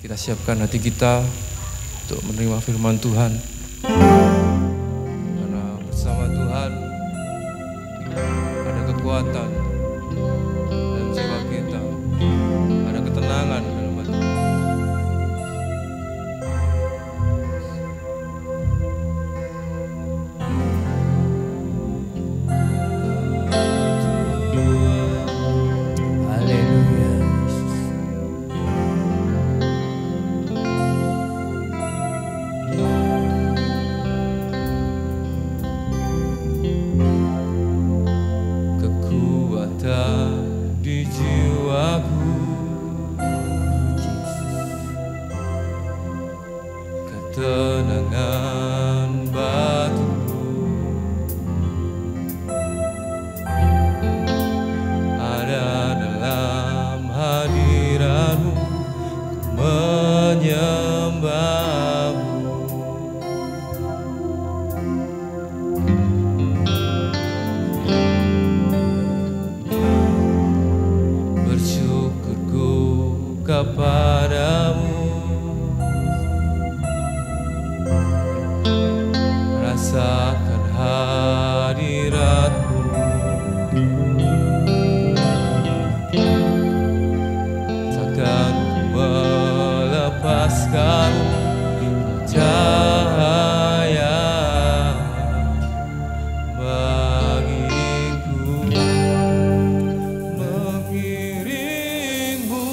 Kita siapkan hati kita untuk menerima firman Tuhan. Karena bersama Tuhan ada kekuatan dalam jiwa kita, ada ketenangan dalam hati. Di jiwaku, ketenangan batuku, ada dalam hadirat-Mu, menyembah-Mu. Kepadamu, rasakan hadirat-Mu, takkan ku melepaskan cahaya bagiku, mengiringmu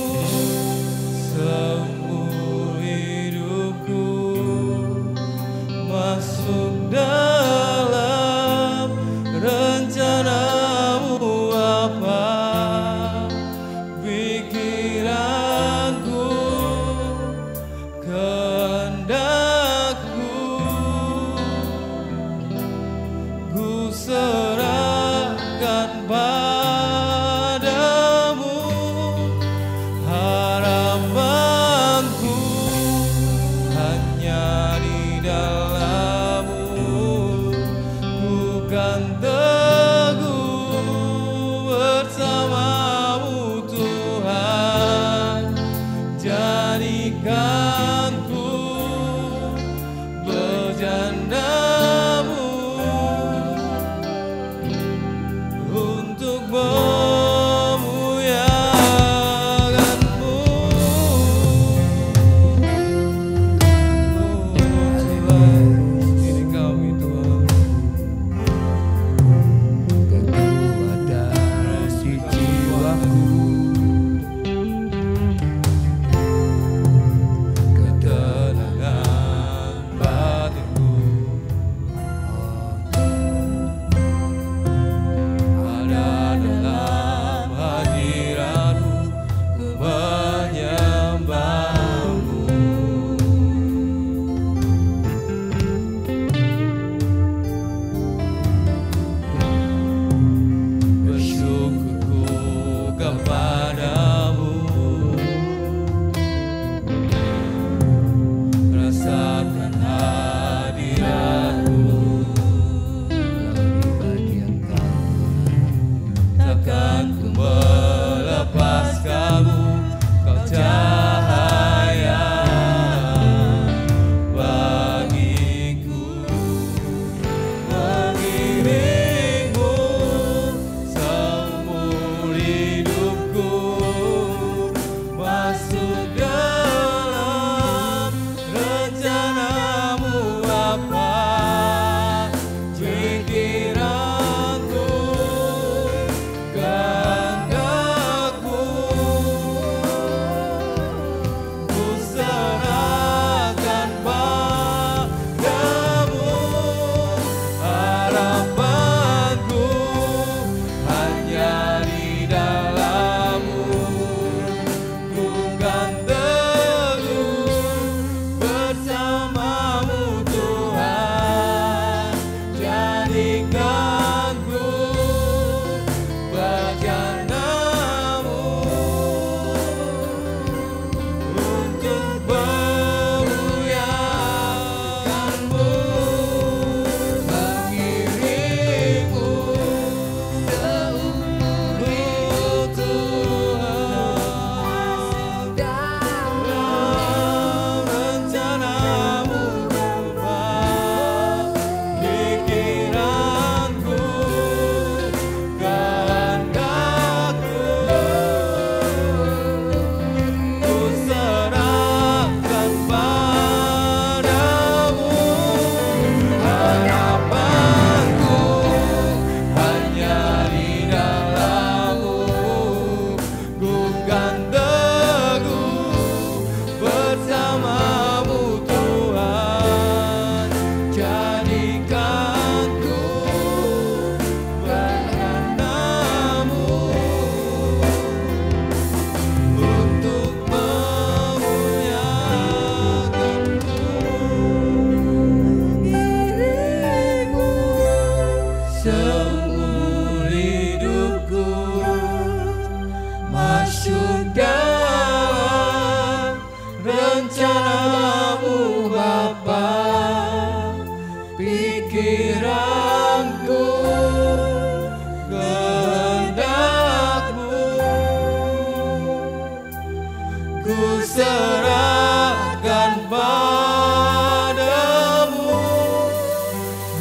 ku serahkan padamu.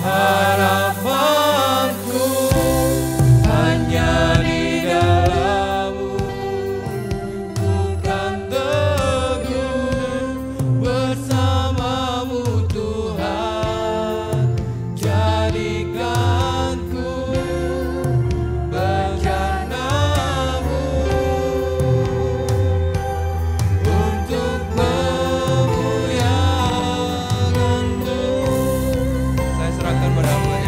Harapanku hanya di dalam-Mu, ku kan teguh bersama-Mu Tuhan. Jadikanku bencanamu untuk memuliakan-Mu. Saya serahkan pada-Mu ya.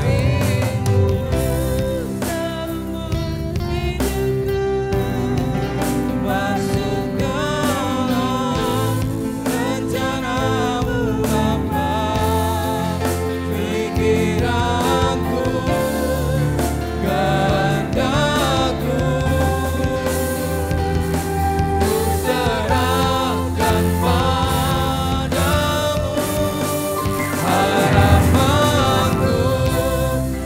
Masuk dalam rencana-Mu Bapa, pikiranku, kehendakku, ku serahkan padamu. Harapanku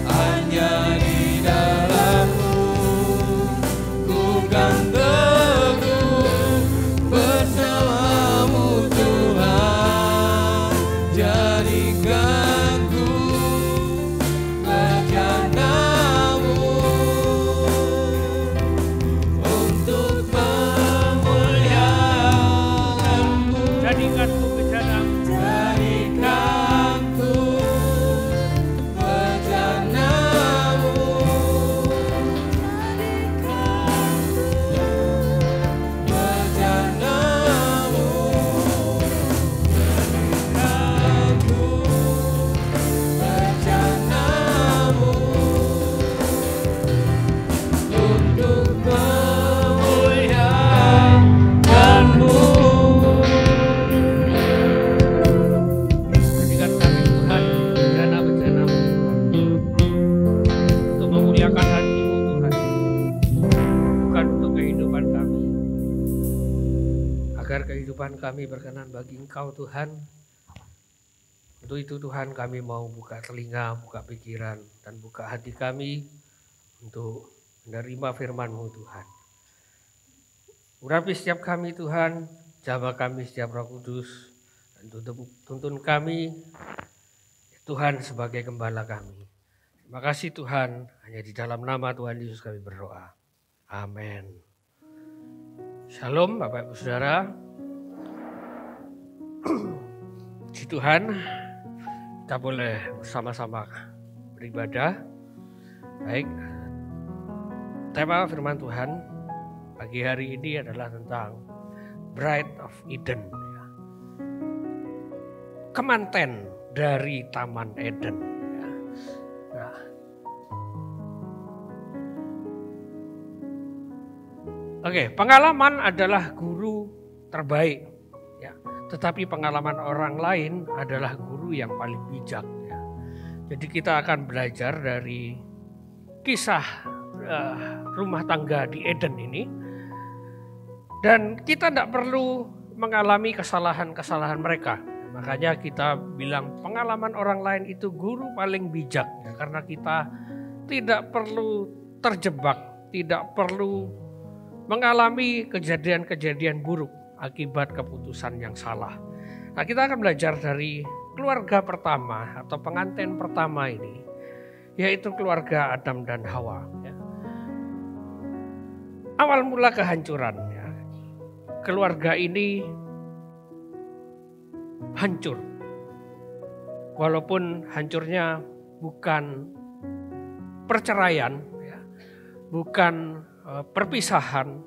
hanya di dalam-Mu, ku kan teguh bersama-Mu Tuhan. Jadikanku bencanamu untuk memuliakan-Mu. Jadikanku bencanamu. Jadikanku bencanamu. Bencanamu. Jadikanku bencanamu untuk memuliakan-Mu. Jadikan kami Tuhan bencana-bencanamu untuk memuliakan hati-Mu Tuhan, bukan untuk kehidupan kami, agar kehidupan kami berkenan bagi Engkau Tuhan. Untuk itu Tuhan, kami mau buka telinga, buka pikiran, dan buka hati kami untuk menerima firman-Mu Tuhan. Urapi setiap kami Tuhan, jamah kami setiap Roh Kudus, dan tuntun kami Tuhan sebagai gembala kami. Terima kasih Tuhan, hanya di dalam nama Tuhan Yesus kami berdoa. Amin. Shalom Bapak Ibu Saudara. Puji Tuhan, kita boleh bersama-sama beribadah. Baik, tema firman Tuhan pagi hari ini adalah tentang Bride of Eden, kemanten dari Taman Eden. Nah, oke, pengalaman adalah guru terbaik, ya. Tetapi pengalaman orang lain adalah guru yang paling bijak. Ya. Jadi kita akan belajar dari kisah rumah tangga di Eden ini. Dan kita tidak perlu mengalami kesalahan-kesalahan mereka. Makanya kita bilang pengalaman orang lain itu guru paling bijak. Ya, karena kita tidak perlu terjebak, tidak perlu mengalami kejadian-kejadian buruk akibat keputusan yang salah. Nah, kita akan belajar dari keluarga pertama atau pengantin pertama ini, yaitu keluarga Adam dan Hawa. Ya. Awal mula kehancuran. Ya. Keluarga ini hancur. Walaupun hancurnya bukan perceraian, ya, bukan perpisahan,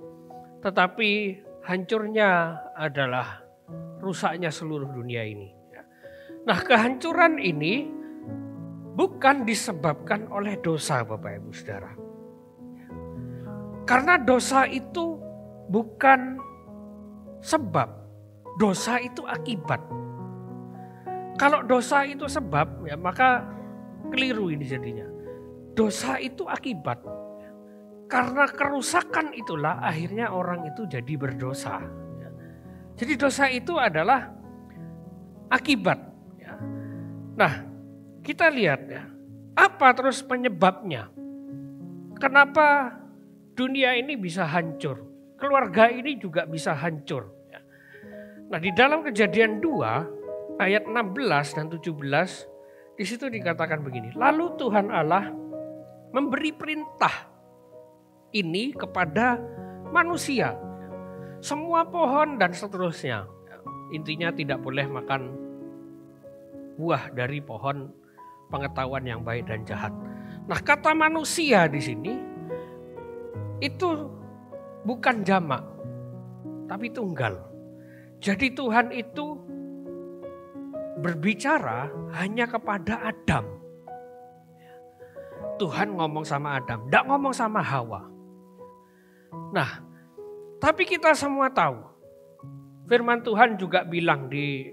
tetapi hancurnya adalah rusaknya seluruh dunia ini. Nah, kehancuran ini bukan disebabkan oleh dosa, Bapak Ibu Saudara. Karena dosa itu bukan sebab, dosa itu akibat. Kalau dosa itu sebab, ya maka keliru ini jadinya. Dosa itu akibat. Karena kerusakan itulah akhirnya orang itu jadi berdosa. Jadi dosa itu adalah akibat. Nah, kita lihat ya, apa terus penyebabnya? Kenapa dunia ini bisa hancur? Keluarga ini juga bisa hancur. Nah, di dalam Kejadian 2 ayat 16 dan 17 di situ dikatakan begini. Lalu Tuhan Allah memberi perintah ini kepada manusia. Semua pohon dan seterusnya. Intinya tidak boleh makan buah dari pohon pengetahuan yang baik dan jahat. Nah, kata manusia di sini itu bukan jamak, tapi tunggal. Jadi Tuhan itu berbicara hanya kepada Adam. Tuhan ngomong sama Adam, tidak ngomong sama Hawa. Nah, tapi kita semua tahu, firman Tuhan juga bilang di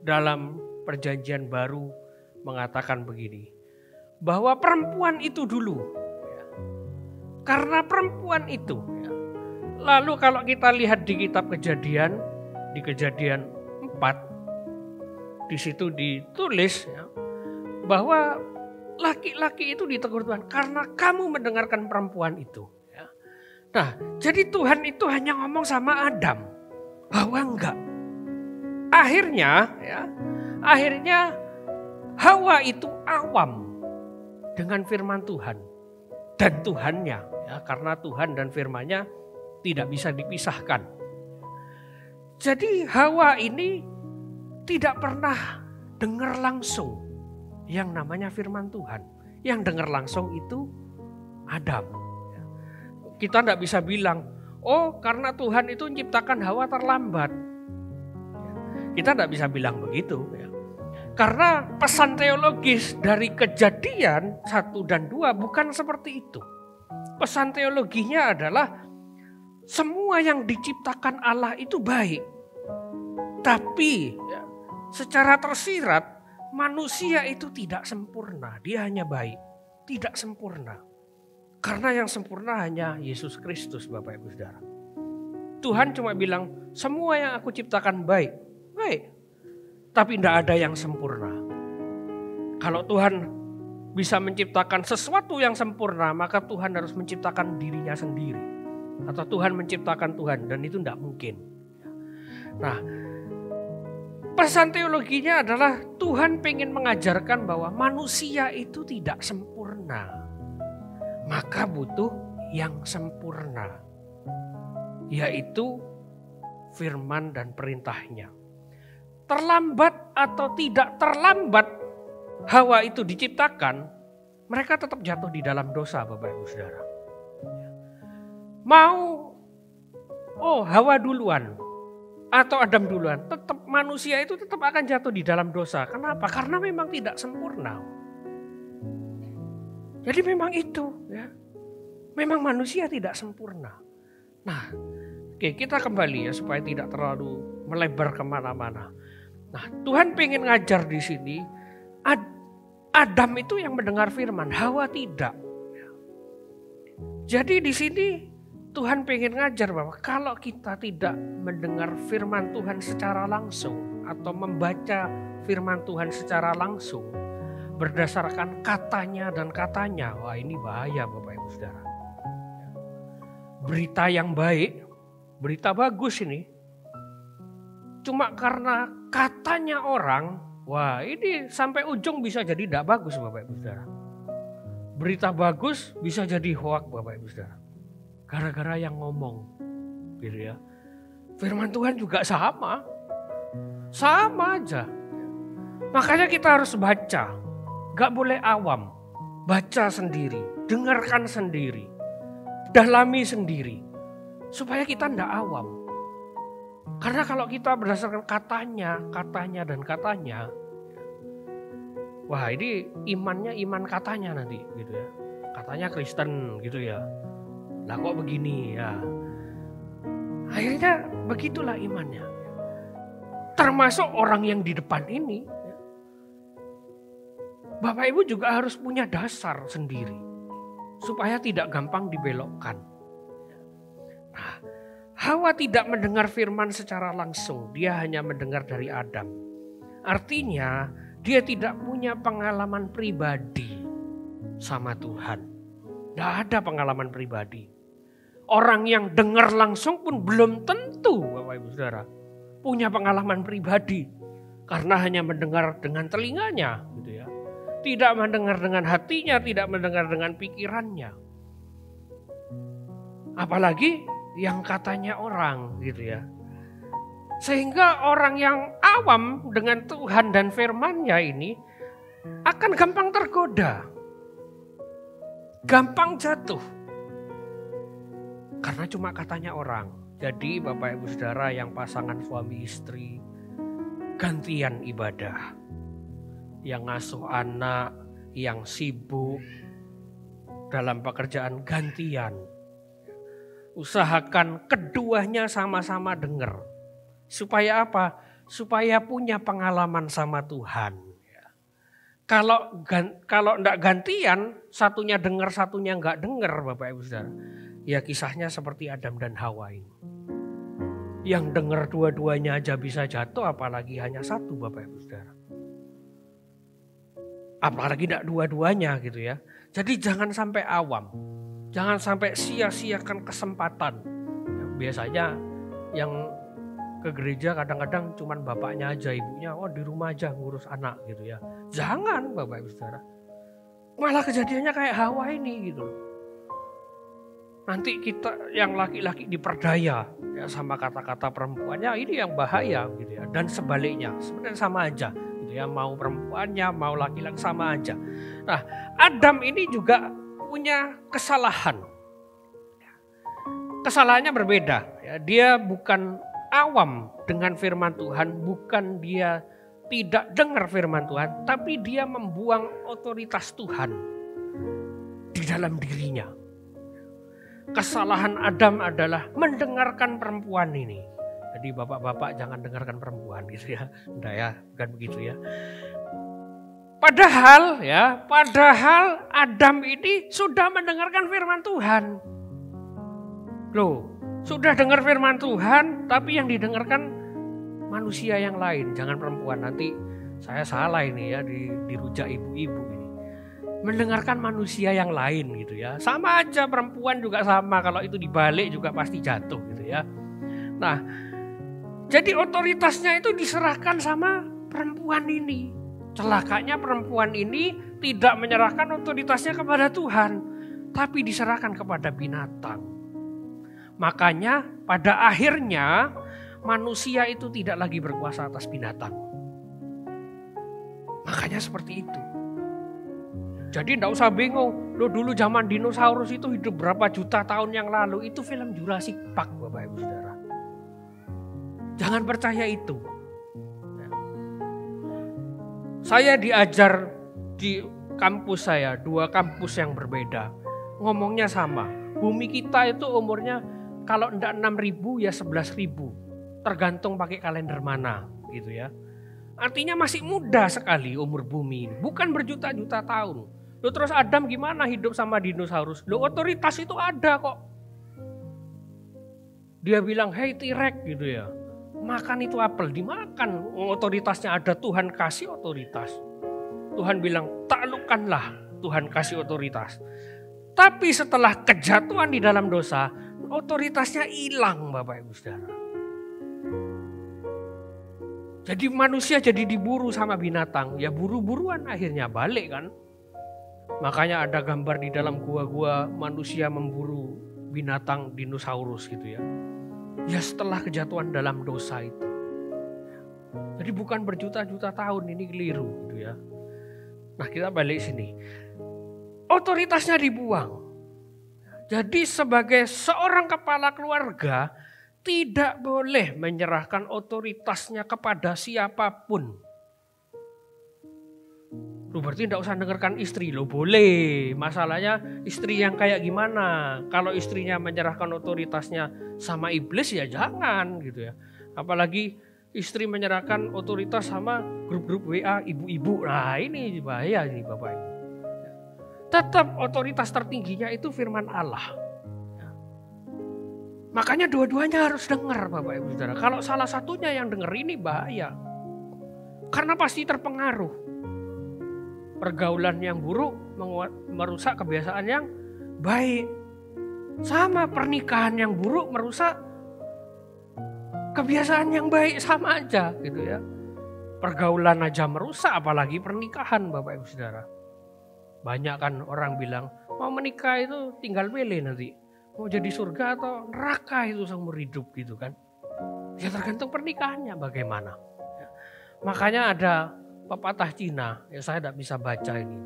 dalam Perjanjian Baru mengatakan begini, bahwa perempuan itu dulu, karena perempuan itu. Lalu kalau kita lihat di kitab Kejadian, di Kejadian 4, di situ ditulis bahwa laki-laki itu ditegur Tuhan karena kamu mendengarkan perempuan itu. Nah, jadi Tuhan itu hanya ngomong sama Adam, Hawa enggak. Akhirnya Hawa itu awam dengan firman Tuhan dan Tuhannya, karena Tuhan dan firman-Nya tidak bisa dipisahkan. Jadi Hawa ini tidak pernah dengar langsung yang namanya firman Tuhan. Yang dengar langsung itu Adam. Kita tidak bisa bilang, oh karena Tuhan itu menciptakan Hawa terlambat. Kita tidak bisa bilang begitu. Karena pesan teologis dari Kejadian 1 dan 2 bukan seperti itu. Pesan teologinya adalah semua yang diciptakan Allah itu baik. Tapi secara tersirat manusia itu tidak sempurna. Dia hanya baik, tidak sempurna. Karena yang sempurna hanya Yesus Kristus, Bapak Ibu Saudara. Tuhan cuma bilang, semua yang aku ciptakan baik. Tapi tidak ada yang sempurna. Kalau Tuhan bisa menciptakan sesuatu yang sempurna, maka Tuhan harus menciptakan dirinya sendiri. Atau Tuhan menciptakan Tuhan, dan itu tidak mungkin. Nah, pesan teologinya adalah Tuhan ingin mengajarkan bahwa manusia itu tidak sempurna. Maka butuh yang sempurna, yaitu firman dan perintahnya. Terlambat atau tidak terlambat Hawa itu diciptakan, mereka tetap jatuh di dalam dosa, Bapak Ibu Saudara. Hawa duluan atau Adam duluan, tetap manusia itu tetap akan jatuh di dalam dosa. Kenapa? Karena memang tidak sempurna. Jadi memang itu, memang manusia tidak sempurna. Nah, kita kembali supaya tidak terlalu melebar kemana-mana. Nah, Tuhan pengen ngajar di sini. Adam itu yang mendengar firman, Hawa tidak. Jadi di sini Tuhan pengen ngajar bahwa kalau kita tidak mendengar firman Tuhan secara langsung atau membaca firman Tuhan secara langsung berdasarkan katanya dan katanya, wah ini bahaya Bapak Ibu Saudara. Berita yang baik, berita bagus ini, cuma karena katanya orang, wah ini sampai ujung bisa jadi tidak bagus Bapak Ibu Saudara. Berita bagus bisa jadi hoak Bapak Ibu Saudara. Gara-gara yang ngomong, gitu ya. Firman Tuhan juga sama aja. Makanya kita harus baca, gak boleh awam. Baca sendiri, dengarkan sendiri, dalami sendiri. Supaya kita tidak awam. Karena kalau kita berdasarkan katanya, dan katanya, wah ini imannya iman katanya nanti gitu ya. Katanya Kristen gitu ya. Lah kok begini ya. Akhirnya begitulah imannya. Termasuk orang yang di depan ini. Bapak Ibu juga harus punya dasar sendiri. Supaya tidak gampang dibelokkan. Nah, Hawa tidak mendengar firman secara langsung. Dia hanya mendengar dari Adam. Artinya dia tidak punya pengalaman pribadi sama Tuhan. Tidak ada pengalaman pribadi. Orang yang dengar langsung pun belum tentu Bapak Ibu Saudara punya pengalaman pribadi karena hanya mendengar dengan telinganya, gitu ya. Tidak mendengar dengan hatinya, tidak mendengar dengan pikirannya. Apalagi yang katanya orang, gitu ya. Sehingga orang yang awam dengan Tuhan dan firman-Nya ini akan gampang tergoda. Gampang jatuh. Karena cuma katanya orang. Jadi Bapak Ibu Saudara yang pasangan suami istri, gantian ibadah. Yang ngasuh anak, yang sibuk dalam pekerjaan gantian. Usahakan keduanya sama-sama dengar. Supaya apa? Supaya punya pengalaman sama Tuhan. Kalau enggak gantian, satunya dengar, satunya enggak dengar, Bapak Ibu Saudara. Ya kisahnya seperti Adam dan Hawa ini. Yang dengar dua-duanya aja bisa jatuh, apalagi hanya satu, Bapak Ibu Saudara. Apalagi enggak dua-duanya gitu ya. Jadi jangan sampai awam. Jangan sampai sia-siakan kesempatan. Biasanya yang ke gereja kadang-kadang cuman bapaknya aja, ibunya di rumah aja ngurus anak gitu ya. Jangan Bapak Ibu Saudara. Malah kejadiannya kayak Hawa ini gitu. Nanti kita yang laki-laki diperdaya ya sama kata-kata perempuannya, ini yang bahaya gitu ya. Dan sebaliknya sebenarnya sama aja gitu ya, mau perempuannya mau laki-laki sama aja. Nah, Adam ini juga punya kesalahan. Kesalahannya berbeda ya. Dia bukan awam dengan firman Tuhan, bukan dia tidak dengar firman Tuhan, tapi dia membuang otoritas Tuhan di dalam dirinya. Kesalahan Adam adalah mendengarkan perempuan ini. Jadi bapak-bapak jangan dengarkan perempuan gitu ya. Enggak ya, bukan begitu ya. Padahal Adam ini sudah mendengarkan firman Tuhan. Loh, sudah dengar firman Tuhan, tapi yang didengarkan manusia yang lain, jangan perempuan. Nanti saya salah ini ya, dirujak ibu-ibu ini. Mendengarkan manusia yang lain gitu ya. Sama aja, perempuan juga sama, kalau itu dibalik juga pasti jatuh gitu ya. Nah, jadi otoritasnya itu diserahkan sama perempuan ini. Celakanya perempuan ini tidak menyerahkan otoritasnya kepada Tuhan, tapi diserahkan kepada binatang. Makanya pada akhirnya manusia itu tidak lagi berkuasa atas binatang. Makanya seperti itu. Jadi enggak usah bingung. Loh, dulu zaman dinosaurus itu hidup berapa juta tahun yang lalu. Itu film Jurassic Park, Bapak Ibu Saudara. Jangan percaya itu. Saya diajar di kampus saya, 2 kampus yang berbeda. Ngomongnya sama. Bumi kita itu umurnya kalau enggak 6.000 ya 11.000. Tergantung pakai kalender mana gitu ya. Artinya masih muda sekali umur bumi ini. Bukan berjuta-juta tahun. Loh, terus Adam gimana hidup sama dinosaurus? Loh, otoritas itu ada kok. Dia bilang, hey T-Rex gitu ya. Makan itu apel, dimakan. Otoritasnya ada, Tuhan kasih otoritas. Tuhan bilang, taklukkanlah, Tuhan kasih otoritas. Tapi setelah kejatuhan di dalam dosa, otoritasnya hilang Bapak Ibu Saudara. Jadi manusia jadi diburu sama binatang. Ya buru-buruan akhirnya balik kan. Makanya ada gambar di dalam gua-gua manusia memburu binatang dinosaurus gitu ya. Ya setelah kejatuhan dalam dosa itu. Jadi bukan berjuta-juta tahun, ini keliru gitu ya. Nah kita balik sini. Otoritasnya dibuang. Jadi sebagai seorang kepala keluarga tidak boleh menyerahkan otoritasnya kepada siapapun. Loh, berarti tidak usah dengarkan istri. Loh boleh, masalahnya istri yang kayak gimana? Kalau istrinya menyerahkan otoritasnya sama iblis ya jangan gitu ya. Apalagi istri menyerahkan otoritas sama grup-grup WA ibu-ibu. Nah ini bahaya nih Bapak Ibu. Tetap otoritas tertingginya itu firman Allah. Makanya dua-duanya harus dengar Bapak Ibu Saudara. Kalau salah satunya yang dengar ini bahaya. Karena pasti terpengaruh. Pergaulan yang buruk merusak kebiasaan yang baik. Sama pernikahan yang buruk merusak Kebiasaan yang baik sama aja gitu ya. Pergaulan aja merusak, apalagi pernikahan Bapak Ibu Saudara. Banyak kan orang bilang mau menikah itu tinggal pilih nanti. Mau jadi surga atau neraka itu seumur hidup gitu kan. Ya tergantung pernikahannya bagaimana. Ya. Makanya ada pepatah Cina, ya saya tidak bisa baca ini.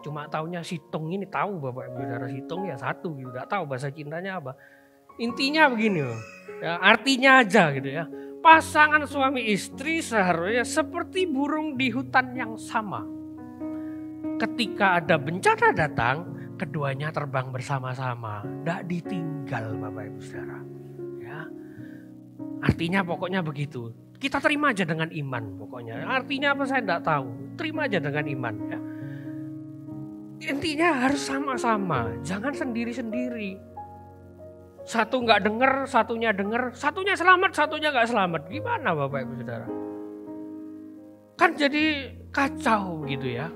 Cuma taunya situng ini, tahu Bapak Ibu Saudara, situng ya satu gitu, tidak tahu bahasa Cintanya apa. Intinya begini, ya, artinya aja gitu ya. Pasangan suami istri seharusnya seperti burung di hutan yang sama. Ketika ada bencana datang, keduanya terbang bersama-sama, tidak ditinggal Bapak Ibu Saudara. Ya. Artinya pokoknya begitu. Kita terima aja dengan iman pokoknya. Artinya apa saya tidak tahu. Terima aja dengan iman. Ya. Intinya harus sama-sama, jangan sendiri-sendiri. Satu nggak dengar, satunya dengar, satunya selamat, satunya nggak selamat. Gimana Bapak Ibu Saudara? Kan jadi kacau gitu ya.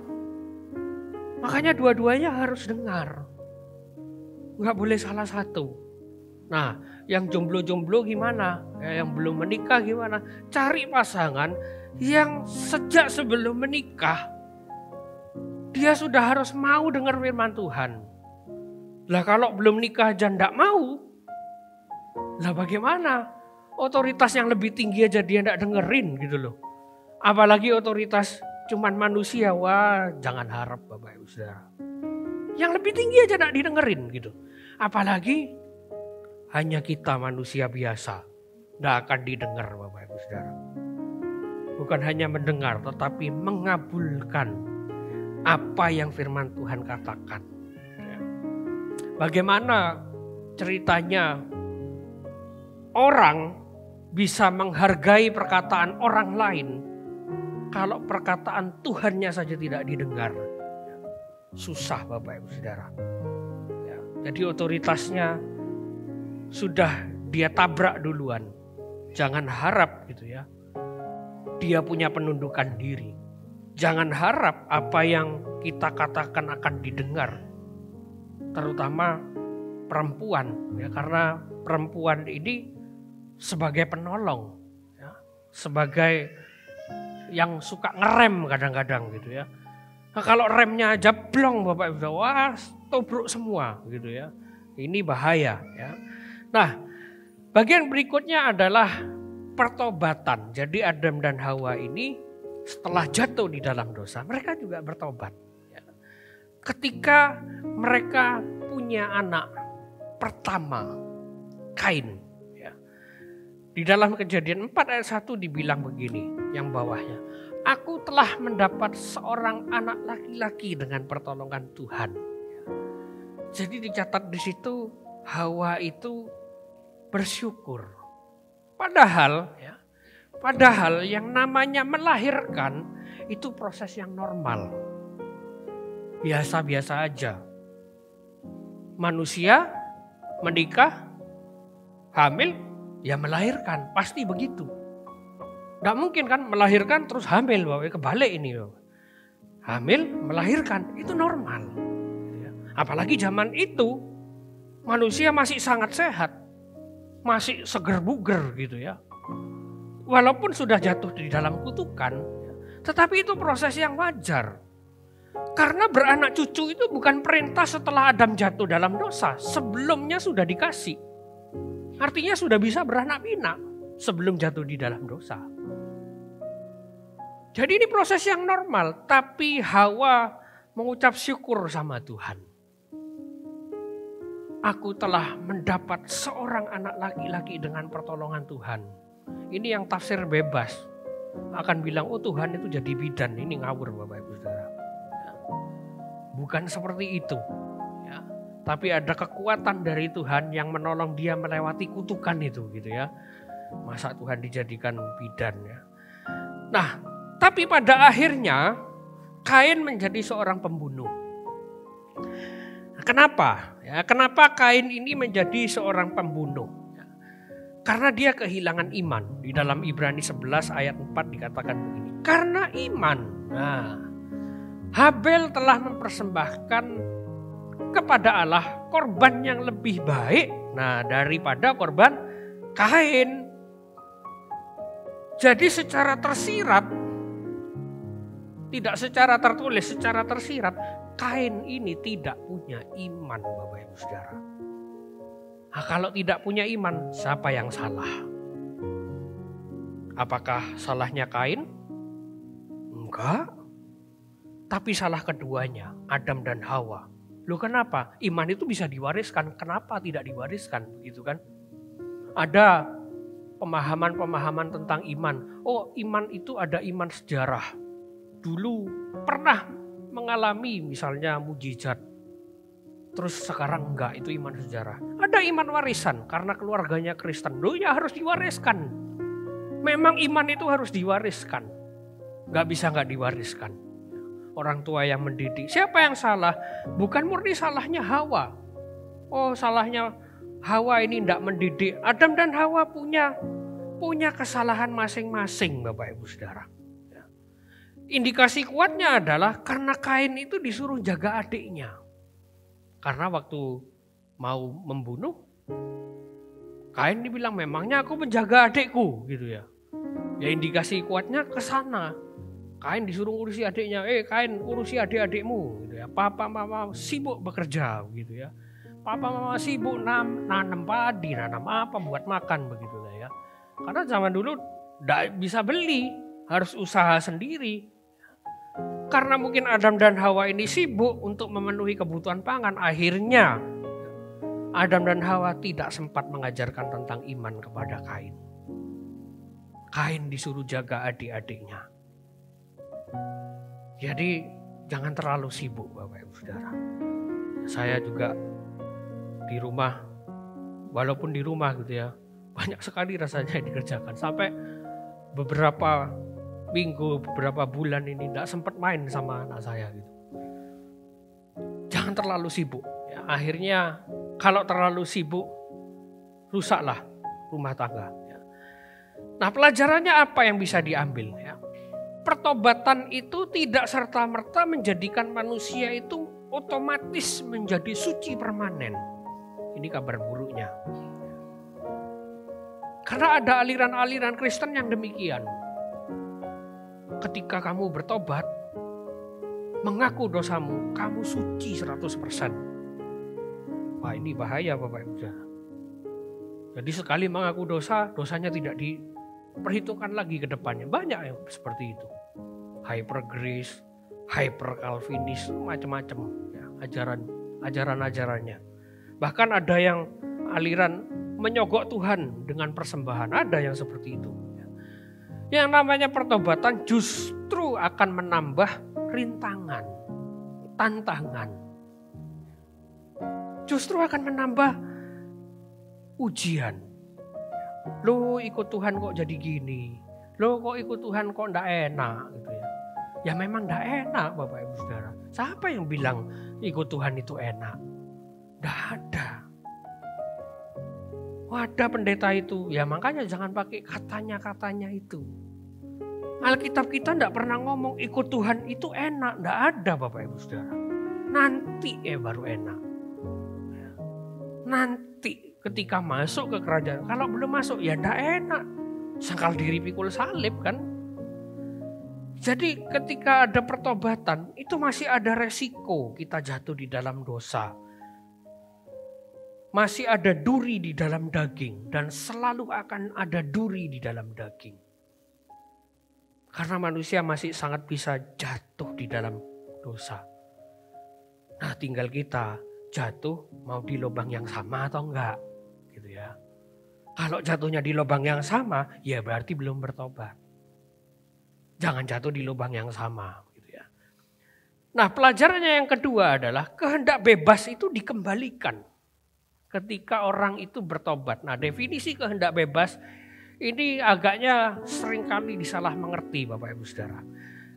Makanya dua-duanya harus dengar. Nggak boleh salah satu. Nah, yang jomblo-jomblo gimana? Yang belum menikah gimana? Cari pasangan yang sejak sebelum menikah dia sudah harus mau dengar firman Tuhan. Lah kalau belum nikah aja ndak mau, lah bagaimana? Otoritas yang lebih tinggi aja dia ndak dengerin gitu loh. Apalagi otoritas cuman manusia, wah jangan harap Bapak Ibu Saudara. Yang lebih tinggi aja ndak didengerin gitu. Apalagi hanya kita manusia biasa, ndak akan didengar Bapak Ibu Saudara. Bukan hanya mendengar tetapi mengabulkan apa yang firman Tuhan katakan. Bagaimana ceritanya orang bisa menghargai perkataan orang lain kalau perkataan Tuhannya saja tidak didengar? Susah Bapak Ibu Saudara. Jadi otoritasnya sudah dia tabrak duluan. Jangan harap gitu ya. Dia punya penundukan diri. Jangan harap apa yang kita katakan akan didengar. Terutama perempuan. Ya, karena perempuan ini sebagai penolong. Ya, sebagai yang suka ngerem kadang-kadang gitu ya. Nah, kalau remnya aja blong Bapak Ibu, wah tobruk semua gitu ya. Ini bahaya ya. Nah, bagian berikutnya adalah pertobatan. Jadi Adam dan Hawa ini setelah jatuh di dalam dosa, mereka juga bertobat. Ketika mereka punya anak pertama, Kain. Di dalam Kejadian 4 ayat 1 dibilang begini, yang bawahnya. Aku telah mendapat seorang anak laki-laki dengan pertolongan Tuhan. Jadi dicatat di situ Hawa itu bersyukur. Padahal yang namanya melahirkan itu proses yang normal. Biasa-biasa aja. Manusia menikah, hamil, ya melahirkan. Pasti begitu. Nggak mungkin kan melahirkan terus hamil. Kebalik ini. Hamil, melahirkan. Itu normal. Apalagi zaman itu manusia masih sangat sehat. Masih seger buger gitu ya. Walaupun sudah jatuh di dalam kutukan, tetapi itu proses yang wajar. Karena beranak cucu itu bukan perintah setelah Adam jatuh dalam dosa. Sebelumnya sudah dikasih. Artinya sudah bisa beranak pinak sebelum jatuh di dalam dosa. Jadi ini proses yang normal. Tapi Hawa mengucap syukur sama Tuhan. Aku telah mendapat seorang anak laki-laki dengan pertolongan Tuhan. Ini yang tafsir bebas. Akan bilang, oh Tuhan itu jadi bidan. Ini ngawur Bapak Ibu Saudara. Bukan seperti itu. Ya. Tapi ada kekuatan dari Tuhan yang menolong dia melewati kutukan itu gitu ya. Masa Tuhan dijadikan bidan ya. Nah, tapi pada akhirnya Kain menjadi seorang pembunuh. Kenapa? Ya, kenapa Kain ini menjadi seorang pembunuh? Karena dia kehilangan iman. Di dalam Ibrani 11 ayat 4 dikatakan begini. Karena iman. Nah, Habel telah mempersembahkan kepada Allah korban yang lebih baik. Nah, daripada korban Kain. Jadi secara tersirat, tidak secara tertulis, secara tersirat, Kain ini tidak punya iman, Bapak Ibu Saudara. Nah, kalau tidak punya iman, siapa yang salah? Apakah salahnya Kain? Enggak. Tapi salah keduanya, Adam dan Hawa. Loh kenapa? Iman itu bisa diwariskan, kenapa tidak diwariskan? Gitu kan? Ada pemahaman-pemahaman tentang iman. Oh, iman itu ada iman sejarah. Dulu pernah mengalami misalnya mujizat. Terus sekarang enggak, itu iman sejarah. Ada iman warisan karena keluarganya Kristen. Loh ya harus diwariskan. Memang iman itu harus diwariskan. Enggak bisa enggak diwariskan. Orang tua yang mendidik. Siapa yang salah? Bukan murni salahnya Hawa. Oh, salahnya Hawa ini tidak mendidik. Adam dan Hawa punya kesalahan masing-masing, Bapak Ibu Saudara. Indikasi kuatnya adalah karena Kain itu disuruh jaga adiknya. Karena waktu mau membunuh, Kain dibilang memangnya aku menjaga adikku gitu ya. Ya indikasi kuatnya ke sana. Kain disuruh urusi adiknya, Kain urusi adik-adikmu gitu ya. Papa mama sibuk bekerja gitu ya. Papa mama sibuk nanam padi, nanam apa buat makan begitu ya. Karena zaman dulu tidak bisa beli, harus usaha sendiri. Karena mungkin Adam dan Hawa ini sibuk untuk memenuhi kebutuhan pangan, akhirnya Adam dan Hawa tidak sempat mengajarkan tentang iman kepada Kain. Kain disuruh jaga adik-adiknya. Jadi jangan terlalu sibuk Bapak Ibu Saudara. Saya juga di rumah, walaupun di rumah gitu ya, banyak sekali rasanya dikerjakan. Sampai beberapa minggu, beberapa bulan ini tidak sempat main sama anak saya gitu. Jangan terlalu sibuk. Ya, akhirnya kalau terlalu sibuk, rusaklah rumah tangga. Ya. Nah pelajarannya apa yang bisa diambil ya? Pertobatan itu tidak serta-merta menjadikan manusia itu otomatis menjadi suci permanen. Ini kabar buruknya. Karena ada aliran-aliran Kristen yang demikian. Ketika kamu bertobat, mengaku dosamu, kamu suci 100%. Wah ini bahaya Bapak Ibu. Jadi sekali mengaku dosa, dosanya tidak diperhitungkan lagi ke depannya. Banyak yang seperti itu. Hyper grace, hyper Calvinis, macam-macam ya, ajaran-ajarannya. Bahkan ada yang aliran menyogok Tuhan dengan persembahan, ada yang seperti itu. Yang namanya pertobatan justru akan menambah rintangan, tantangan. Justru akan menambah ujian. Lo ikut Tuhan kok jadi gini, lo kok ikut Tuhan kok ndak enak gitu ya. Ya memang ndak enak Bapak Ibu Saudara. Siapa yang bilang ikut Tuhan itu enak? Ndak ada. Ada pendeta itu, ya makanya jangan pakai katanya-katanya itu. Alkitab kita ndak pernah ngomong ikut Tuhan itu enak, ndak ada Bapak Ibu Saudara. Nanti baru enak. Nanti ketika masuk ke kerajaan, kalau belum masuk ya ndak enak. Sangkal diri pikul salib kan. Jadi ketika ada pertobatan itu masih ada resiko kita jatuh di dalam dosa. Masih ada duri di dalam daging dan selalu akan ada duri di dalam daging. Karena manusia masih sangat bisa jatuh di dalam dosa. Nah tinggal kita jatuh mau di lubang yang sama atau enggak gitu ya. Kalau jatuhnya di lubang yang sama ya berarti belum bertobat. Jangan jatuh di lubang yang sama gitu ya. Nah pelajarannya yang kedua adalah kehendak bebas itu dikembalikan ketika orang itu bertobat. Nah definisi kehendak bebas ini agaknya seringkali disalah mengerti Bapak Ibu Saudara.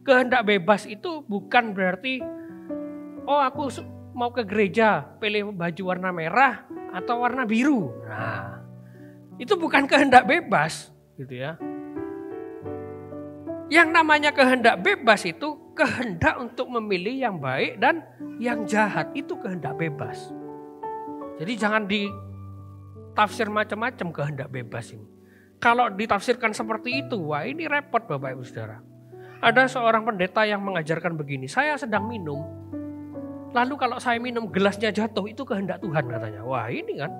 Kehendak bebas itu bukan berarti oh aku mau ke gereja pilih baju warna merah atau warna biru. Nah itu bukan kehendak bebas gitu ya. Yang namanya kehendak bebas itu kehendak untuk memilih yang baik dan yang jahat. Itu kehendak bebas. Jadi jangan ditafsir macam-macam kehendak bebas ini. kalau ditafsirkan seperti itu, wah ini repot Bapak Ibu Saudara. Ada seorang pendeta yang mengajarkan begini, saya sedang minum, lalu kalau saya minum gelasnya jatuh, itu kehendak Tuhan katanya. Wah ini kan,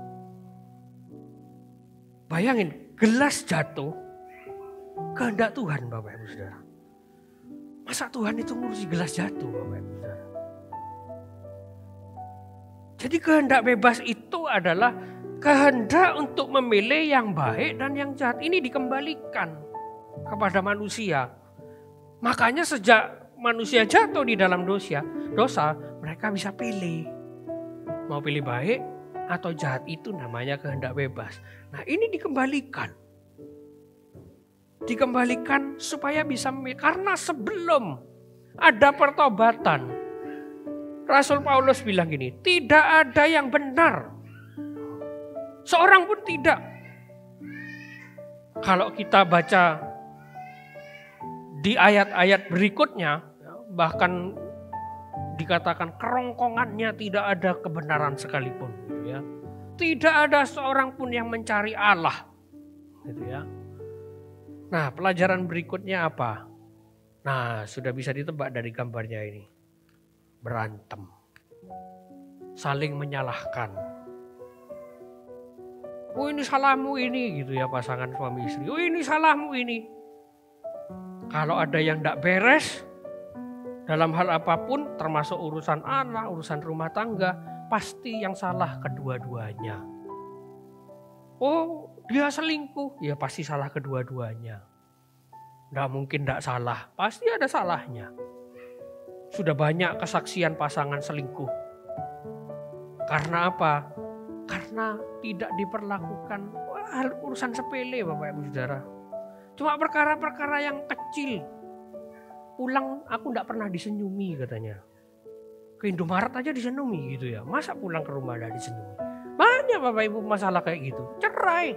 bayangin gelas jatuh, kehendak Tuhan Bapak Ibu Saudara. Masa Tuhan itu ngurusi gelas jatuh Bapak Ibu Saudara? Jadi kehendak bebas itu adalah kehendak untuk memilih yang baik dan yang jahat. Ini dikembalikan kepada manusia. Makanya sejak manusia jatuh di dalam dosa, mereka bisa pilih. Mau pilih baik atau jahat, itu namanya kehendak bebas. Nah ini dikembalikan. Dikembalikan supaya bisa memilih. Karena sebelum ada pertobatan, Rasul Paulus bilang gini, tidak ada yang benar. Seorang pun tidak. Kalau kita baca di ayat-ayat berikutnya, bahkan dikatakan kerongkongannya tidak ada kebenaran sekalipun. Gitu ya. Tidak ada seorang pun yang mencari Allah. Gitu ya. Nah pelajaran berikutnya apa? Nah sudah bisa ditebak dari gambarnya ini. Berantem. Saling menyalahkan. Oh ini salahmu ini gitu ya pasangan suami istri. Oh ini salahmu ini. Kalau ada yang tidak beres dalam hal apapun termasuk urusan anak, urusan rumah tangga, pasti yang salah kedua-duanya. Oh dia selingkuh, ya pasti salah kedua-duanya. Tidak mungkin tidak salah, pasti ada salahnya. Sudah banyak kesaksian pasangan selingkuh. Karena apa? Karena tidak diperlakukan urusan sepele Bapak Ibu Saudara. Cuma perkara-perkara yang kecil. Pulang aku tidak pernah disenyumi katanya. Ke Indomaret aja disenyumi gitu ya. Masa pulang ke rumah tidak disenyumi? Banyak Bapak Ibu masalah kayak gitu. Cerai.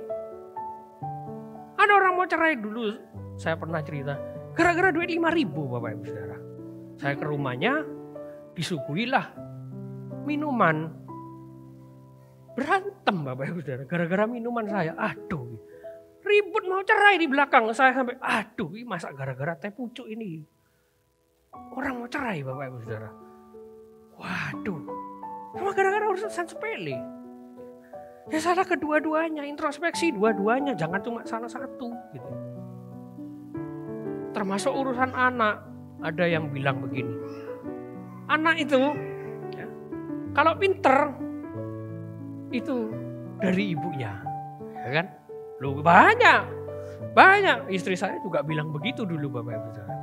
Ada orang mau cerai dulu. Saya pernah cerita. Gara-gara duit 5.000 Bapak Ibu Saudara. Saya ke rumahnya, disuguhilah minuman. Berantem Bapak Ibu Saudara, gara-gara minuman saya. Aduh, ribut mau cerai di belakang. Saya sampai, aduh masa gara-gara teh pucuk ini. Orang mau cerai Bapak Ibu Saudara. Waduh, cuma gara-gara urusan sepele. Ya salah kedua-duanya, introspeksi dua-duanya, jangan cuma salah satu. Gitu. Termasuk urusan anak. Ada yang bilang begini, anak itu ya, kalau pinter itu dari ibunya, ya kan? Loh banyak istri saya juga bilang begitu dulu Bapak Ibu Saudara.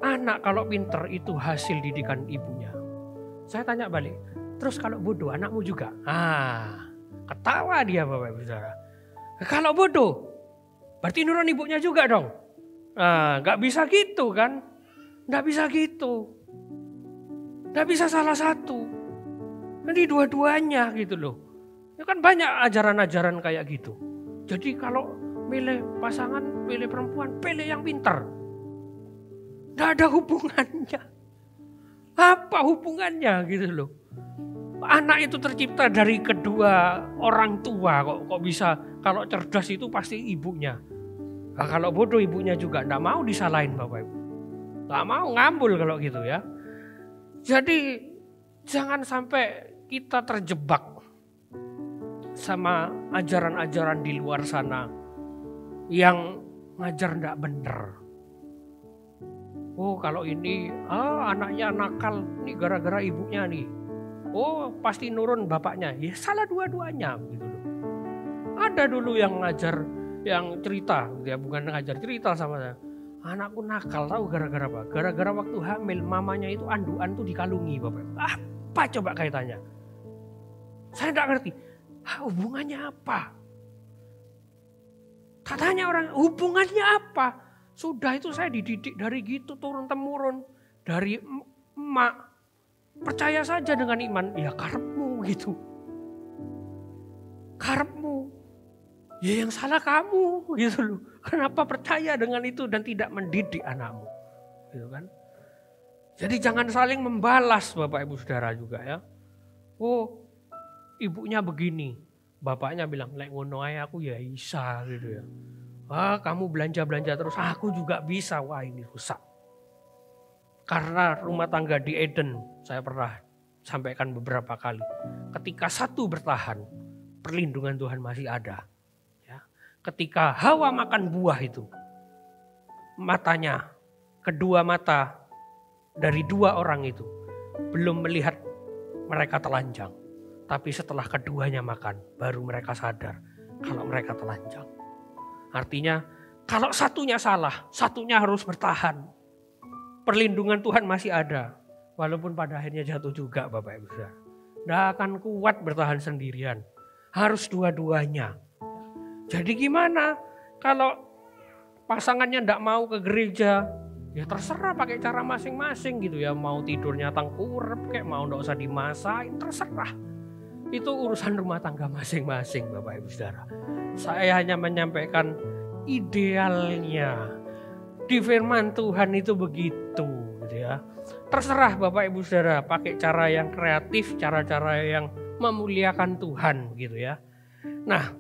Anak kalau pinter itu hasil didikan ibunya. Saya tanya balik, terus kalau bodoh anakmu juga? Ketawa dia Bapak Ibu Saudara. Kalau bodoh, berarti nurun ibunya juga dong. Nggak bisa gitu kan? Nggak bisa gitu. Nggak bisa salah satu. Nanti dua-duanya gitu loh. Ya kan banyak ajaran-ajaran kayak gitu. Jadi kalau milih pasangan, pilih perempuan, pilih yang pintar. Nggak ada hubungannya. Apa hubungannya gitu loh. Anak itu tercipta dari kedua orang tua. Kok bisa kalau cerdas itu pasti ibunya. Nah, kalau bodoh ibunya juga. Nggak mau disalahin Bapak Ibu. Gak mau ngambul kalau gitu ya. Jadi jangan sampai kita terjebak sama ajaran-ajaran di luar sana yang ngajar ndak bener. Oh kalau ini anaknya nakal, ini gara-gara ibunya nih. Oh pasti nurun bapaknya, ya salah dua-duanya gitu loh. Ada dulu yang ngajar, yang cerita, dia bukan ngajar cerita sama saya. Anakku nakal, tahu gara-gara apa? Gara-gara waktu hamil mamanya itu anduan tuh dikalungi Bapak. Apa coba kaitannya? Saya tidak ngerti. Hubungannya apa? Katanya orang, hubungannya apa? Sudah itu saya dididik dari gitu turun-temurun. Dari emak. Percaya saja dengan iman. Ya karepmu gitu. Karepmu. Ya yang salah kamu gitu loh. Kenapa percaya dengan itu dan tidak mendidik anakmu? Gitu kan? Jadi jangan saling membalas Bapak Ibu Saudara juga ya. Oh, ibunya begini. Bapaknya bilang, "Lek ngono ae aku ya isa," gitu ya. Wah, kamu belanja-belanja terus, aku juga bisa. Wah, ini rusak. Karena rumah tangga di Eden, saya pernah sampaikan beberapa kali. Ketika satu bertahan, perlindungan Tuhan masih ada. Ya. Ketika Hawa makan buah itu, matanya, kedua mata dari dua orang itu belum melihat mereka telanjang. Tapi setelah keduanya makan, baru mereka sadar kalau mereka telanjang. Artinya kalau satunya salah, satunya harus bertahan. Perlindungan Tuhan masih ada. Walaupun pada akhirnya jatuh juga Bapak Ibu Saudara. Tidak akan kuat bertahan sendirian. Harus dua-duanya. Jadi gimana kalau pasangannya tidak mau ke gereja? Ya terserah pakai cara masing-masing gitu ya. Mau tidurnya tengkurap kayak mau tidak usah dimasain, terserah. Itu urusan rumah tangga masing-masing Bapak Ibu Saudara. Saya hanya menyampaikan idealnya. Di firman Tuhan itu begitu gitu ya. Terserah Bapak Ibu Saudara pakai cara yang kreatif, cara-cara yang memuliakan Tuhan gitu ya. Nah,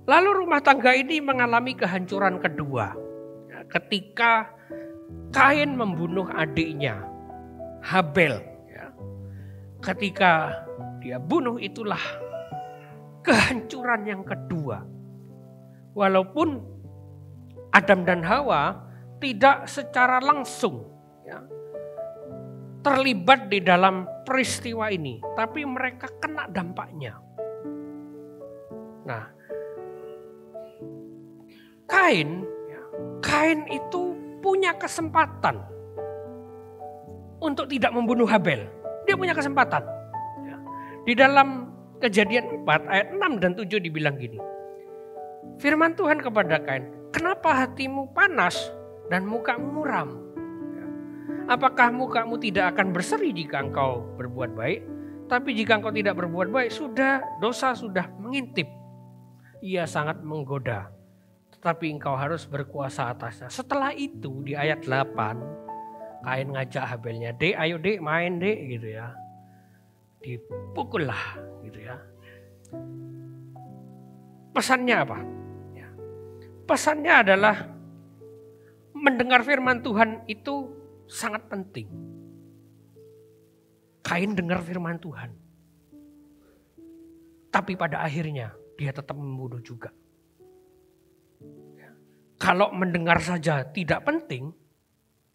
lalu rumah tangga ini mengalami kehancuran kedua. Ketika Kain membunuh adiknya Habel. Ya. Ketika dia bunuh itulah kehancuran yang kedua. Walaupun Adam dan Hawa tidak secara langsung ya, terlibat di dalam peristiwa ini. Tapi mereka kena dampaknya. Nah, Kain itu punya kesempatan untuk tidak membunuh Habel. Dia punya kesempatan. Ya. Di dalam Kejadian 4 ayat 6 dan 7 dibilang gini. Firman Tuhan kepada Kain, kenapa hatimu panas dan mukamu muram? Ya. Apakah mukamu tidak akan berseri jika engkau berbuat baik? Tapi jika engkau tidak berbuat baik, dosa sudah mengintip. Ia sangat menggoda. Tetapi engkau harus berkuasa atasnya. Setelah itu di ayat 8, Kain ngajak Habelnya, "Dek, ayo dek, main dek," gitu ya. Dipukul lah gitu ya. Pesannya apa? Ya. Pesannya adalah mendengar firman Tuhan itu sangat penting. Kain dengar firman Tuhan. Tapi pada akhirnya dia tetap membunuh juga. Ya. Kalau mendengar saja tidak penting,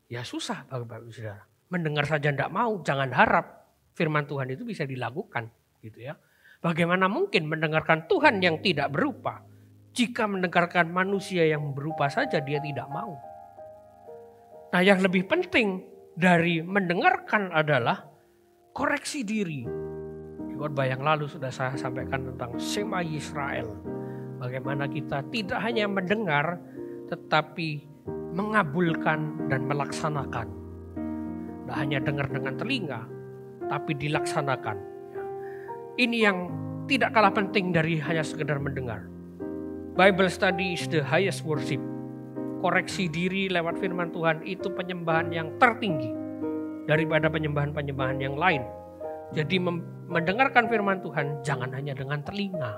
ya susah Bapak-Bapak Saudara. Mendengar saja tidak mau, jangan harap firman Tuhan itu bisa dilakukan, gitu ya. Bagaimana mungkin mendengarkan Tuhan yang tidak berupa, jika mendengarkan manusia yang berupa saja dia tidak mau. Nah, yang lebih penting dari mendengarkan adalah koreksi diri. Di khotbah yang lalu sudah saya sampaikan tentang Shema Yisrael. Bagaimana kita tidak hanya mendengar, tetapi mengabulkan dan melaksanakan. Tidak hanya dengar dengan telinga, tapi dilaksanakan. Ini yang tidak kalah penting dari hanya sekedar mendengar. Bible study is the highest worship. Koreksi diri lewat firman Tuhan itu penyembahan yang tertinggi daripada penyembahan-penyembahan yang lain. Jadi mendengarkan firman Tuhan jangan hanya dengan telinga.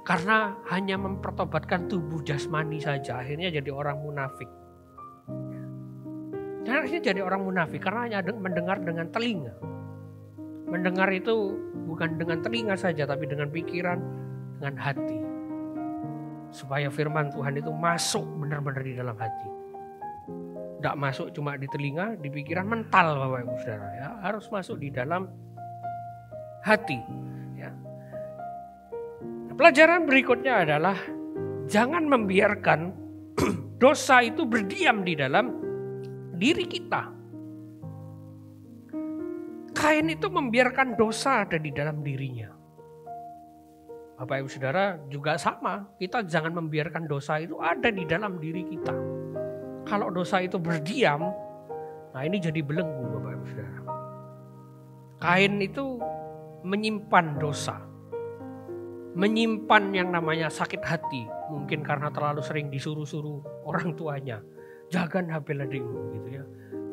Karena hanya mempertobatkan tubuh jasmani saja akhirnya jadi orang munafik. Dan akhirnya jadi orang munafik karena hanya mendengar dengan telinga. Mendengar itu bukan dengan telinga saja tapi dengan pikiran, dengan hati. Supaya firman Tuhan itu masuk benar-benar di dalam hati. Tidak masuk cuma di telinga, di pikiran, mental Bapak Ibu Saudara. Ya. Harus masuk di dalam hati. Ya. Nah, pelajaran berikutnya adalah jangan membiarkan dosa itu berdiam di dalam diri kita. Kain itu membiarkan dosa ada di dalam dirinya. Bapak Ibu Saudara juga sama. Kita jangan membiarkan dosa itu ada di dalam diri kita. Kalau dosa itu berdiam, nah ini jadi belenggu Bapak Ibu Saudara. Kain itu menyimpan dosa. Menyimpan yang namanya sakit hati. Mungkin karena terlalu sering disuruh-suruh orang tuanya. Jagan Habel adikmu gitu ya.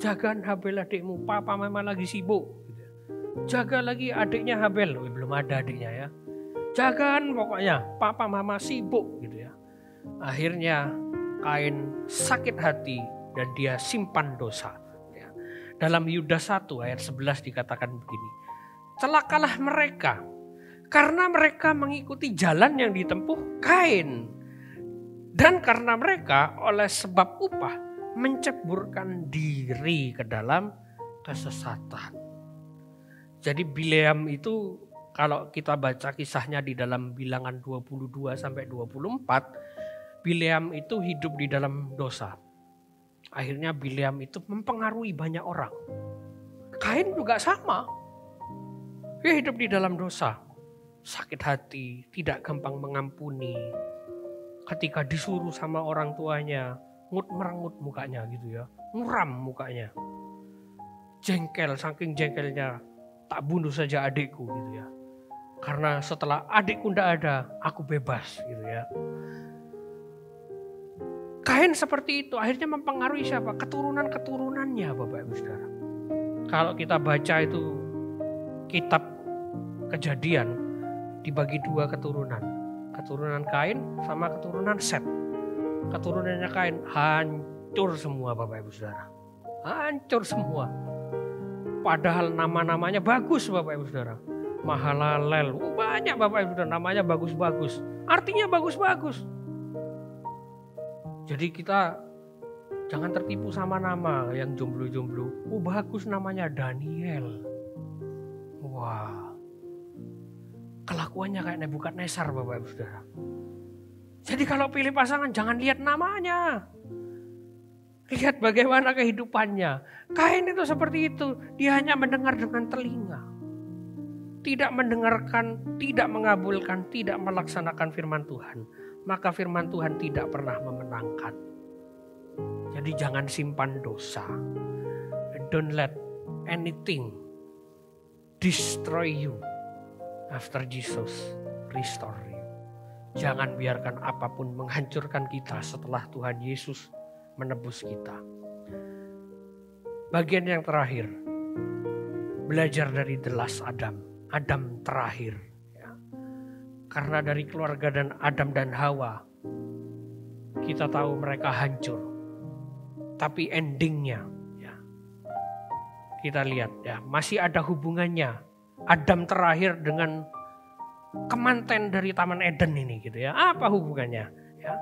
Jagan Habel adikmu, papa mama lagi sibuk gitu ya. Jaga lagi adiknya Habel, belum ada adiknya ya. Jangan pokoknya papa mama sibuk gitu ya. Akhirnya Kain sakit hati dan dia simpan dosa. Ya. Dalam Yudas 1 ayat 11 dikatakan begini. Celakalah mereka karena mereka mengikuti jalan yang ditempuh Kain. Dan karena mereka oleh sebab upah menceburkan diri ke dalam kesesatan. Jadi Bileam itu kalau kita baca kisahnya di dalam Bilangan 22 sampai 24, Bileam itu hidup di dalam dosa. Akhirnya Bileam itu mempengaruhi banyak orang. Kain juga sama. Dia hidup di dalam dosa. Sakit hati, tidak gampang mengampuni. Ketika disuruh sama orang tuanya, merengut mukanya gitu ya. Muram mukanya. Jengkel, saking jengkelnya, tak bunuh saja adikku gitu ya. Karena setelah adikku ndak ada, aku bebas gitu ya. Kain seperti itu akhirnya mempengaruhi siapa? Keturunan-keturunannya Bapak Ibu Saudara. Kalau kita baca itu kitab Kejadian dibagi dua keturunan. Keturunan Kain sama keturunan Set. Keturunannya Kain hancur semua Bapak Ibu Saudara. Hancur semua. Padahal nama-namanya bagus Bapak Ibu Saudara. Mahalalel, banyak Bapak Ibu Saudara namanya bagus-bagus. Artinya bagus-bagus. Jadi kita jangan tertipu sama nama yang jomblo-jomblo. Oh bagus namanya Daniel. Wah. Kelakuannya kayak Nebukadnezar Bapak Ibu Saudara. Jadi kalau pilih pasangan jangan lihat namanya. Lihat bagaimana kehidupannya. Kain itu seperti itu. Dia hanya mendengar dengan telinga. Tidak mendengarkan, tidak mengabulkan, tidak melaksanakan firman Tuhan. Maka firman Tuhan tidak pernah memenangkan. Jadi jangan simpan dosa. Don't let anything destroy you after Jesus restore you. Jangan biarkan apapun menghancurkan kita setelah Tuhan Yesus menebus kita. Bagian yang terakhir. Belajar dari the last Adam. Adam terakhir. Karena dari keluarga dan Adam dan Hawa, kita tahu mereka hancur. Tapi endingnya, ya, kita lihat ya masih ada hubungannya Adam terakhir dengan kemanten dari Taman Eden ini, gitu ya. Apa hubungannya? Ya.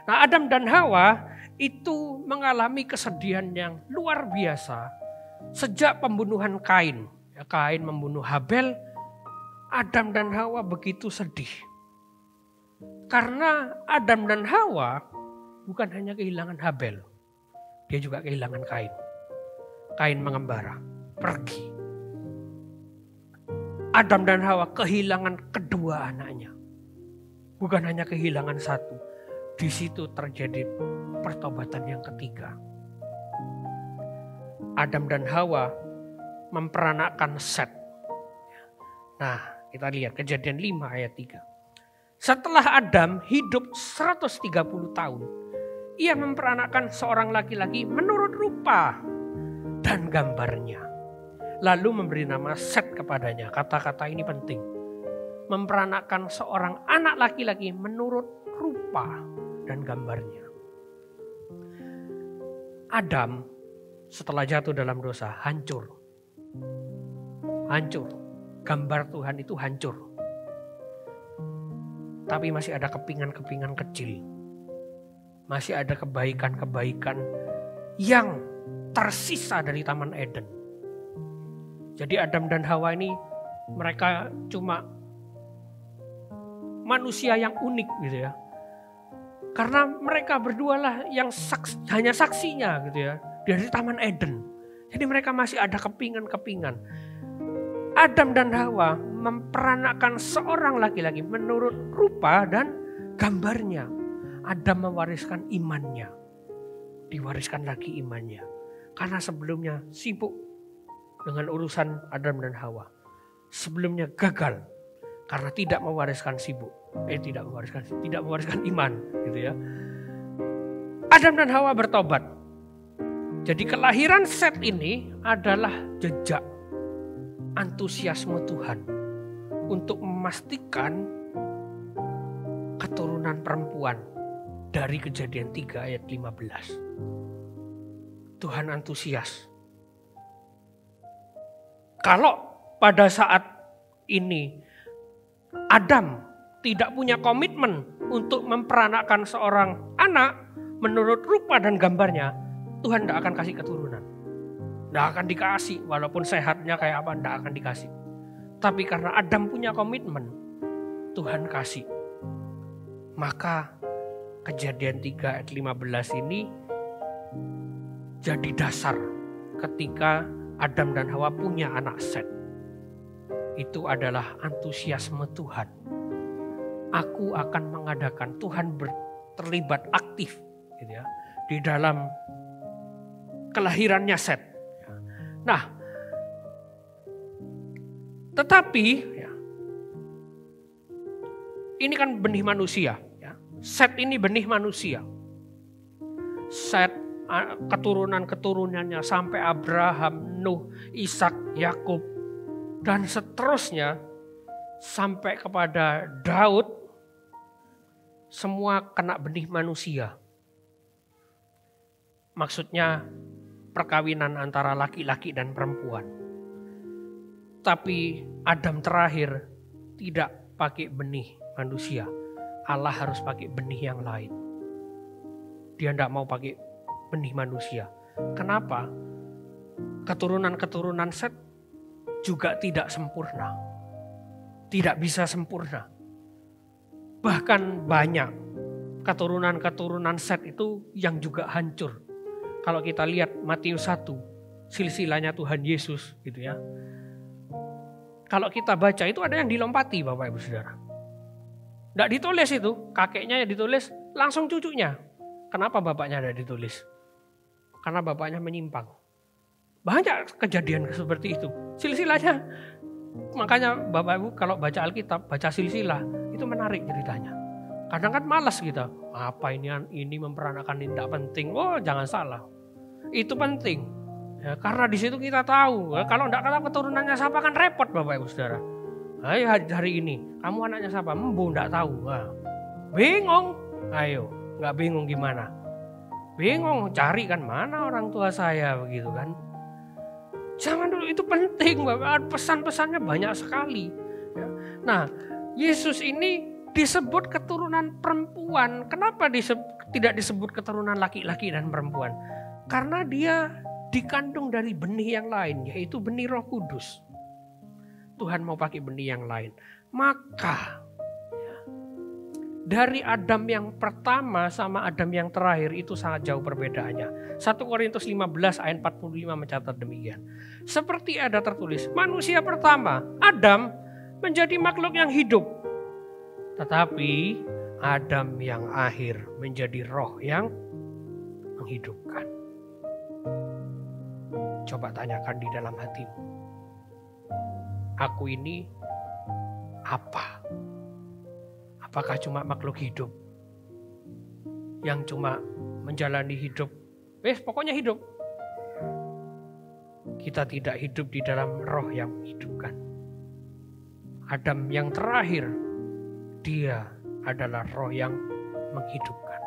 Nah, Adam dan Hawa itu mengalami kesedihan yang luar biasa sejak pembunuhan Kain. Ya, Kain membunuh Habel. Adam dan Hawa begitu sedih. Karena Adam dan Hawa bukan hanya kehilangan Habel. Dia juga kehilangan Kain. Kain mengembara, pergi. Adam dan Hawa kehilangan kedua anaknya. Bukan hanya kehilangan satu. Di situ terjadi pertobatan yang ketiga. Adam dan Hawa memperanakkan Set. Nah, kita lihat Kejadian 5 ayat 3. Setelah Adam hidup 130 tahun, ia memperanakkan seorang laki-laki menurut rupa dan gambarnya. Lalu memberi nama Set kepadanya. Kata-kata ini penting. Memperanakkan seorang anak laki-laki menurut rupa dan gambarnya. Adam setelah jatuh dalam dosa hancur. Hancur. Gambar Tuhan itu hancur. Tapi masih ada kepingan-kepingan kecil. Masih ada kebaikan-kebaikan yang tersisa dari Taman Eden. Jadi Adam dan Hawa ini mereka cuma manusia yang unik gitu ya. Karena mereka berdua lah yang hanya saksinya gitu ya. Dari Taman Eden. Jadi mereka masih ada kepingan-kepingan. Adam dan Hawa memperanakkan seorang laki-laki menurut rupa dan gambarnya. Adam mewariskan imannya. Diwariskan lagi imannya. Karena sebelumnya sibuk dengan urusan Adam dan Hawa. Sebelumnya gagal karena tidak mewariskan tidak mewariskan iman gitu ya. Adam dan Hawa bertobat. Jadi kelahiran Set ini adalah jejak antusiasme Tuhan untuk memastikan keturunan perempuan dari Kejadian 3 ayat 15. Tuhan antusias. Kalau pada saat ini Adam tidak punya komitmen untuk memperanakkan seorang anak menurut rupa dan gambarnya, Tuhan tidak akan kasih keturunan. Tidak akan dikasih, walaupun sehatnya kayak apa, tidak akan dikasih. Tapi karena Adam punya komitmen, Tuhan kasih. Maka Kejadian 3 ayat 15 ini jadi dasar ketika Adam dan Hawa punya anak Set. Itu adalah antusiasme Tuhan. Aku akan mengadakan, Tuhan terlibat aktif gitu ya, di dalam kelahirannya Set. Nah, tetapi ya, ini kan benih manusia. Ya. Set ini benih manusia. Set keturunan-keturunannya sampai Abraham, Nuh, Ishak, Yakub, dan seterusnya sampai kepada Daud, semua kena benih manusia. Maksudnya perkawinan antara laki-laki dan perempuan. Tapi Adam terakhir tidak pakai benih manusia. Allah harus pakai benih yang lain. Dia tidak mau pakai benih manusia. Kenapa? Keturunan-keturunan Set juga tidak sempurna. Tidak bisa sempurna. Bahkan banyak keturunan-keturunan Set itu yang juga hancur. Kalau kita lihat Matius 1, silsilahnya Tuhan Yesus gitu ya. Kalau kita baca itu ada yang dilompati Bapak Ibu Saudara. Tidak ditulis itu, kakeknya yang ditulis, langsung cucunya. Kenapa bapaknya tidak ditulis? Karena bapaknya menyimpang. Banyak kejadian seperti itu. Silsilahnya, makanya Bapak Ibu kalau baca Alkitab, baca silsilah, itu menarik ceritanya. Kadang kan malas kita, apa ini memperanakan ini tidak penting. Oh jangan salah, itu penting. Ya, karena di situ kita tahu, kalau tidak tahu keturunannya siapa kan repot Bapak Ibu Saudara. Ayo hari ini, kamu anaknya siapa? Embu tidak tahu. Nah, bingung, ayo nggak bingung gimana? Bingung, cari kan mana orang tua saya begitu kan. Zaman dulu itu penting Bapak, pesan-pesannya banyak sekali. Ya. Nah, Yesus ini disebut keturunan perempuan. Kenapa tidak disebut keturunan laki-laki dan perempuan? Karena dia dikandung dari benih yang lain, yaitu benih Roh Kudus. Tuhan mau pakai benih yang lain. Maka dari Adam yang pertama sama Adam yang terakhir itu sangat jauh perbedaannya. 1 Korintus 15 ayat 45 mencatat demikian. Seperti ada tertulis, manusia pertama, Adam, menjadi makhluk yang hidup. Tetapi Adam yang akhir menjadi roh yang menghidupkan. Coba tanyakan di dalam hatimu. Aku ini apa? Apakah cuma makhluk hidup yang cuma menjalani hidup? Pokoknya hidup. Kita tidak hidup di dalam roh yang menghidupkan. Adam yang terakhir, dia adalah roh yang menghidupkan.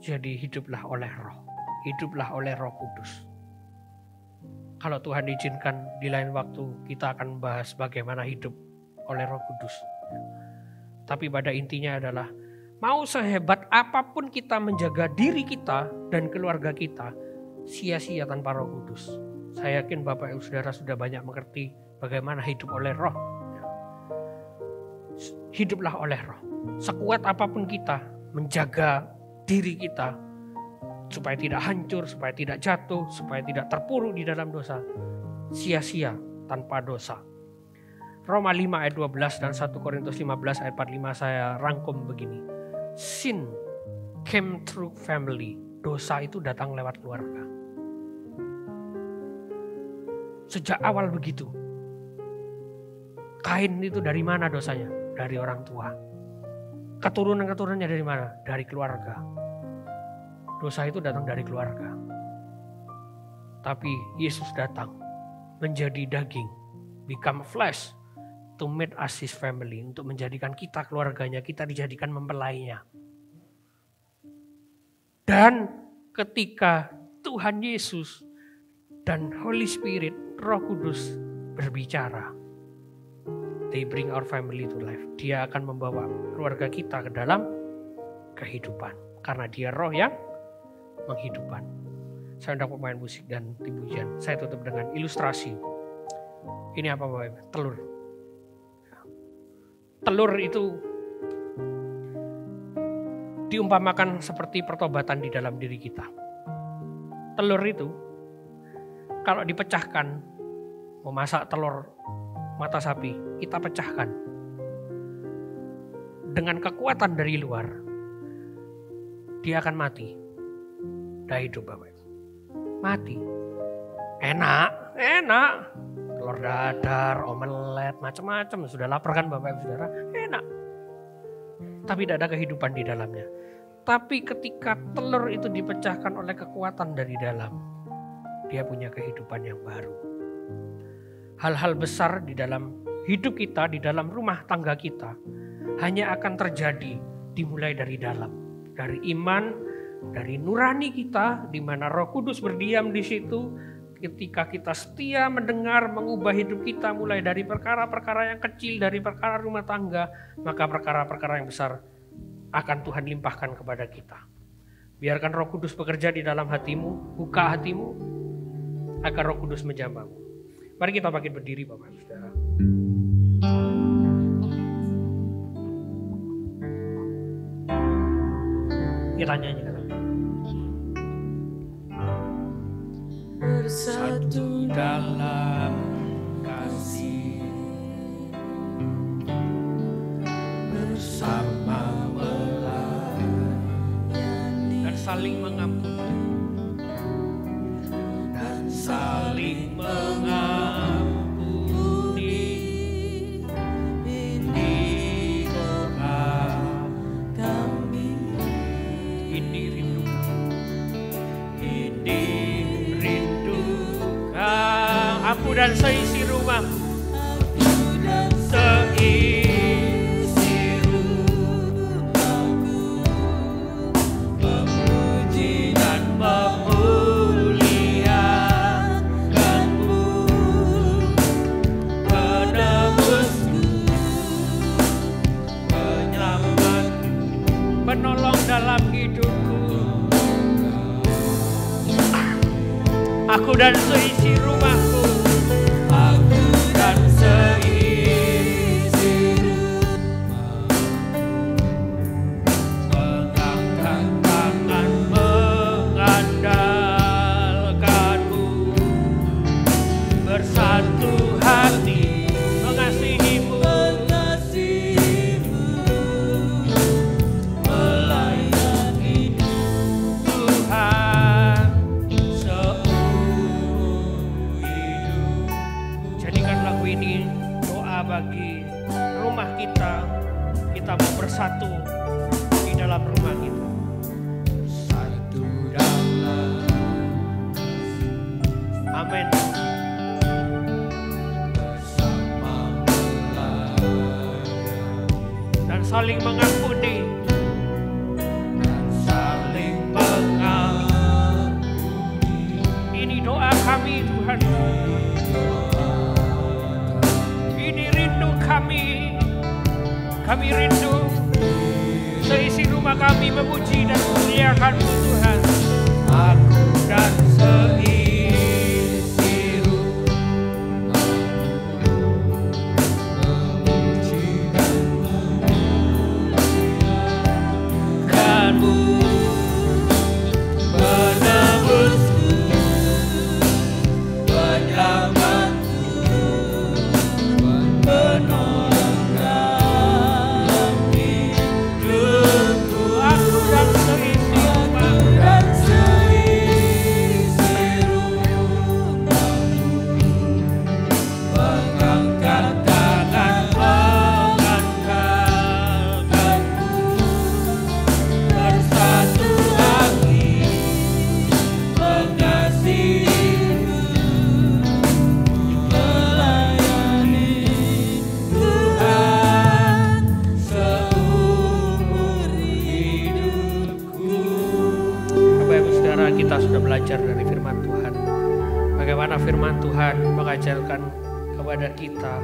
Jadi hiduplah oleh roh. Hiduplah oleh Roh Kudus. Kalau Tuhan izinkan di lain waktu kita akan bahas bagaimana hidup oleh Roh Kudus. Tapi pada intinya adalah mau sehebat apapun kita menjaga diri kita dan keluarga kita, sia-sia tanpa Roh Kudus. Saya yakin Bapak Ibu Saudara sudah banyak mengerti bagaimana hidup oleh roh. Hiduplah oleh roh. Sekuat apapun kita menjaga diri kita supaya tidak hancur, supaya tidak jatuh, supaya tidak terpuruk di dalam dosa. Sia-sia tanpa dosa. Roma 5 ayat 12 dan 1 Korintus 15 ayat 45 saya rangkum begini. Sin came through family. Dosa itu datang lewat keluarga. Sejak awal begitu. Kain itu dari mana dosanya? Dari orang tua. Keturunan-keturunannya dari mana? Dari keluarga. Dosa itu datang dari keluarga. Tapi Yesus datang menjadi daging, become flesh. to make us his family, untuk menjadikan kita keluarganya, kita dijadikan mempelainya. Dan ketika Tuhan Yesus dan Holy Spirit, Roh Kudus berbicara, they bring our family to life. Dia akan membawa keluarga kita ke dalam kehidupan. Karena dia roh yang menghidupkan. Saya undang pemain musik dan tim pujian. Saya tutup dengan ilustrasi. Ini apa Bapak Ibu? Telur. Telur itu diumpamakan seperti pertobatan di dalam diri kita. Telur itu kalau dipecahkan, memasak telur mata sapi, kita pecahkan. Dengan kekuatan dari luar, dia akan mati. Dah hidup Bapak Ibu. Mati. Enak. Telur dadar, omelet, macam-macam. Sudah lapar kan Bapak Ibu Saudara? Enak. Tapi tidak ada kehidupan di dalamnya. Tapi ketika telur itu dipecahkan oleh kekuatan dari dalam, dia punya kehidupan yang baru. Hal-hal besar di dalam hidup kita, di dalam rumah tangga kita, hanya akan terjadi dimulai dari dalam. Dari iman, dari nurani kita, di mana Roh Kudus berdiam di situ. Ketika kita setia mendengar, mengubah hidup kita mulai dari perkara-perkara yang kecil, dari perkara rumah tangga, maka perkara-perkara yang besar akan Tuhan limpahkan kepada kita. Biarkan Roh Kudus bekerja di dalam hatimu, buka hatimu, agar Roh Kudus menjamahmu. Mari kita bangkit berdiri Bapak Ibu Saudara. Kita nyanyikan. Bersatu dalam kasih, bersama melayani dan saling mengampuni, dan saling mengampuni. Ini doa kami, ini rindu aku dan seisi rumahku, memuji dan memuliakanmu, penebusku, penyelamatku, penolong dalam hidupku. Aku dan seisi rumahku, aku dan seisi rumah, mengangkat tangan mengandalkanmu, bersatu hati mengasihimu, melayani Tuhan. Ini doa bagi rumah kita. Kita mau bersatu di dalam rumah kita. bersatu dalam Amin. bersama melayani Dan saling mengampuni. dan saling mengampuni. Ini doa kami Tuhan. Ini rindu kami. Kami rindu seisi rumah kami memuji dan memuliakan-Mu Tuhan. Aku dan seisi rumah memuji dan memuliakan-Mu, penebusku, penyelamatku, penolong dalam hidupku. Aku dan seisi rumah, Dan seisi kita sudah belajar dari firman Tuhan. Bagaimana firman Tuhan mengajarkan kepada kita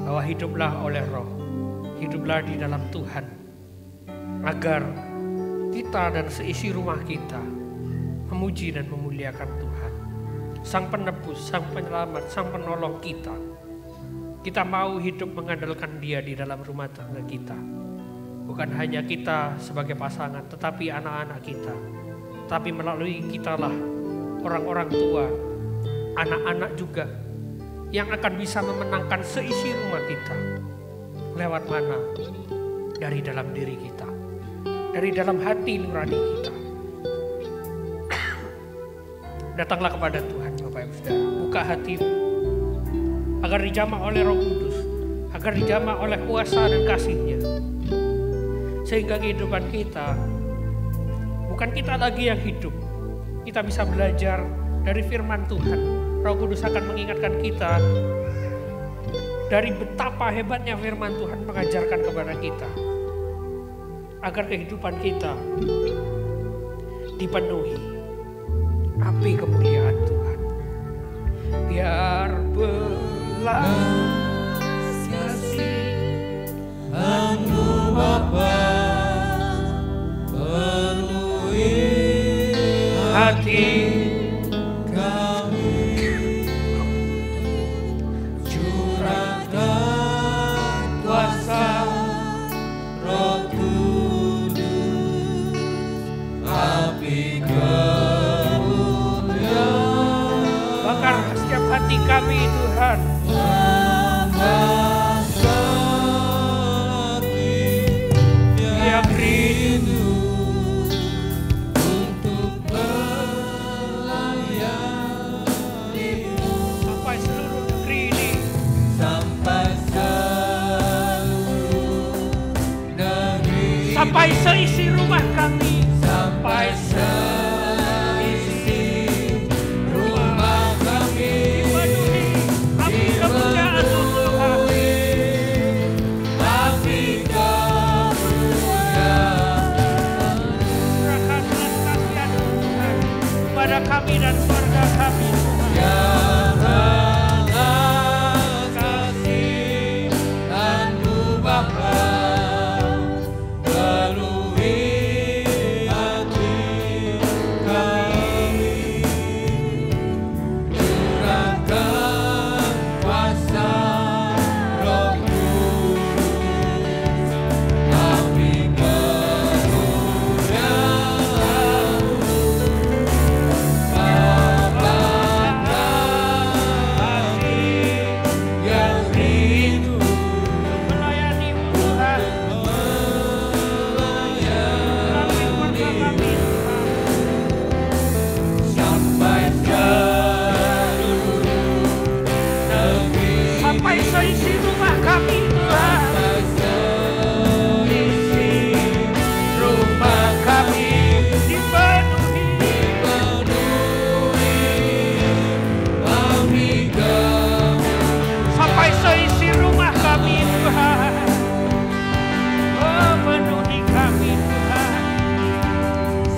bahwa hiduplah oleh Roh, hiduplah di dalam Tuhan, agar kita dan seisi rumah kita memuji dan memuliakan Tuhan, Sang Penebus, Sang Penyelamat, Sang Penolong kita. Kita mau hidup mengandalkan Dia di dalam rumah tangga kita. Bukan hanya kita sebagai pasangan, tetapi anak-anak kita. Tapi melalui kitalah orang-orang tua, anak-anak juga, yang akan bisa memenangkan seisi rumah kita. Lewat mana? Dari dalam diri kita, dari dalam hati nurani kita. Datanglah kepada Tuhan, Bapak Ibu Saudara. Buka hatimu agar dijamah oleh Roh Kudus, agar dijamah oleh kuasa dan kasih-Nya. Sehingga kehidupan kita, bukan kita lagi yang hidup. Kita bisa belajar dari firman Tuhan. Roh Kudus akan mengingatkan kita dari betapa hebatnya firman Tuhan mengajarkan kepada kita. Agar kehidupan kita dipenuhi api kemuliaan Tuhan. Biar belas kasih Anu Bapa penuhi hati kami, curahkan kuasa Roh Kudus, api kemuliaan, bakar setiap hati kami Tuhan. Yang rindu untuk melayani sampai seluruh negeri ini, sampai seluruh negeri, sampai seisi rumah kami, sampai seisi rumah kami dipenuhi api kemuliaan Tuhan. api kemuliaan. Serahkan belas kasihan Tuhan kepada kami dan keluarga kami Tuhan. Belas kasih Anu Bapa penuhi hati kami, curahkan kuasa Roh Kudus, api kemuliaan, yang rindu Melayani-Mu Tuhan, melalui keluarga kami Tuhan. sampai seluruh negeri, Sampai seisi rumah kami Tuhan. seisi rumah kami Dipenuhi penuhi api kemuliaan, sampai seisi rumah kami Tuhan. Oh, penuhi kami Tuhan.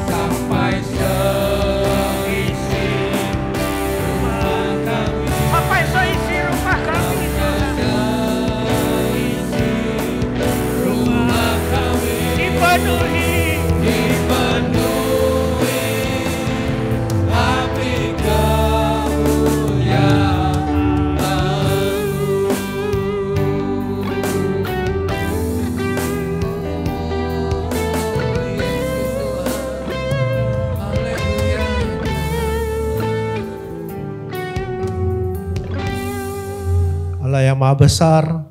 sampai seisi rumah kami, Sampai seisi rumah kami Tuhan. seisi rumah kami Dipenuhi dipenuhi api Allah yang Maha Besar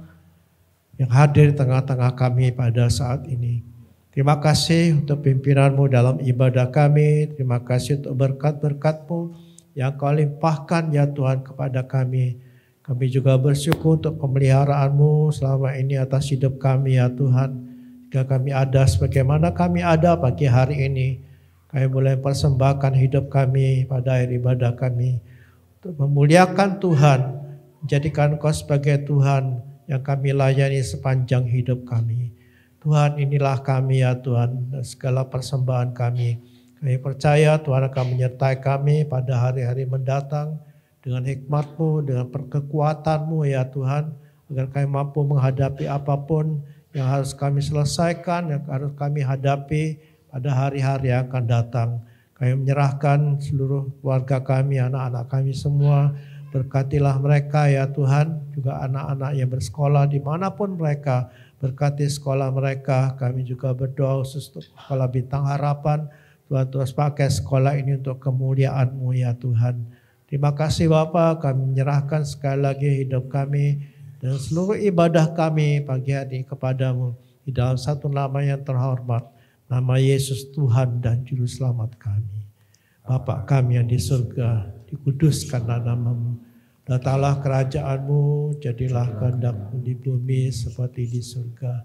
yang hadir di tengah-tengah kami pada saat ini. Terima kasih untuk pimpinan-Mu dalam ibadah kami. Terima kasih untuk berkat-berkat-Mu yang Kau limpahkan ya Tuhan kepada kami. Kami juga bersyukur untuk pemeliharaan-Mu selama ini atas hidup kami ya Tuhan. Jika kami ada sebagaimana kami ada pagi hari ini, kami boleh persembahkan hidup kami pada akhir ibadah kami. Untuk memuliakan Tuhan, menjadikan Kau sebagai Tuhan yang kami layani sepanjang hidup kami. Tuhan, inilah kami ya Tuhan, dan segala persembahan kami Kami percaya Tuhan akan menyertai kami pada hari-hari mendatang dengan hikmat-Mu, dengan kekuatan-Mu ya Tuhan, agar kami mampu menghadapi apapun yang harus kami selesaikan, yang harus kami hadapi pada hari-hari yang akan datang. Kami menyerahkan seluruh keluarga kami, anak-anak kami semua. Berkatilah mereka ya Tuhan, juga anak-anak yang bersekolah dimanapun mereka. Berkati sekolah mereka. Kami juga berdoa khusus untuk Sekolah Bintang Harapan. Tuhan terus pakai sekolah ini untuk kemuliaan-Mu ya Tuhan. Terima kasih Bapa, kami menyerahkan sekali lagi hidup kami dan seluruh ibadah kami pagi hari kepada-Mu. Di dalam satu nama yang terhormat, nama Yesus Tuhan dan Juru Selamat kami. Bapa kami yang di surga, dikuduskanlah nama-Mu. Datanglah kerajaan-Mu, jadilah kehendak-Mu di bumi seperti di surga.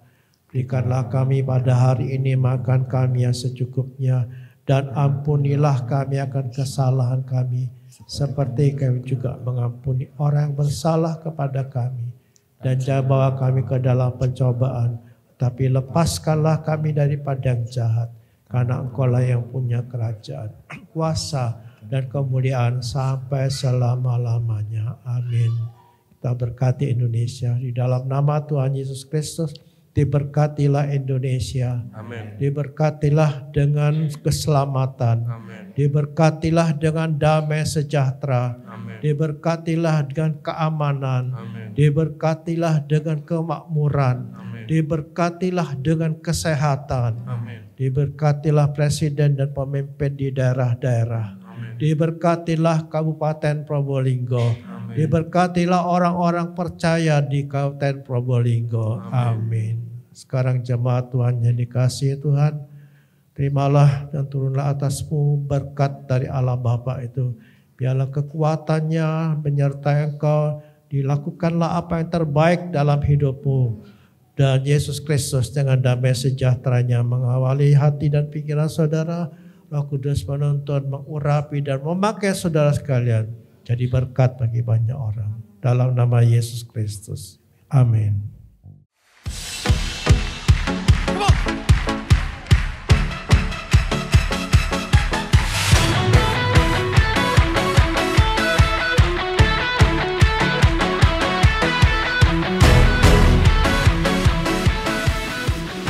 Berikanlah kami pada hari ini makan kami yang secukupnya, dan ampunilah kami akan kesalahan kami, seperti kami juga mengampuni orang yang bersalah kepada kami. Dan jangan bawa kami ke dalam pencobaan, tapi lepaskanlah kami daripada yang jahat. Karena Engkau-lah yang punya kerajaan, kuasa, dan kemuliaan sampai selama-lamanya. Amin. Kita berkati Indonesia di dalam nama Tuhan Yesus Kristus. Diberkatilah Indonesia. Amin. Diberkatilah dengan keselamatan. Amin. Diberkatilah dengan damai sejahtera. Amin. Diberkatilah dengan keamanan. Amin. Diberkatilah dengan kemakmuran. Amin. Diberkatilah dengan kesehatan. Amin. Diberkatilah presiden dan pemimpin di daerah-daerah. Amin. Diberkatilah Kabupaten Probolinggo. Amin. Diberkatilah orang-orang percaya di Kabupaten Probolinggo. Amin. Sekarang jemaat Tuhan yang dikasihi Tuhan, terimalah dan turunlah atasmu berkat dari Allah Bapa itu. Biarlah kekuatannya menyertai engkau, dilakukanlah apa yang terbaik dalam hidupmu. Dan Yesus Kristus dengan damai sejahteranya mengawali hati dan pikiran saudara. Roh Kudus menuntun, mengurapi dan memakai saudara sekalian jadi berkat bagi banyak orang. Dalam nama Yesus Kristus. Amin.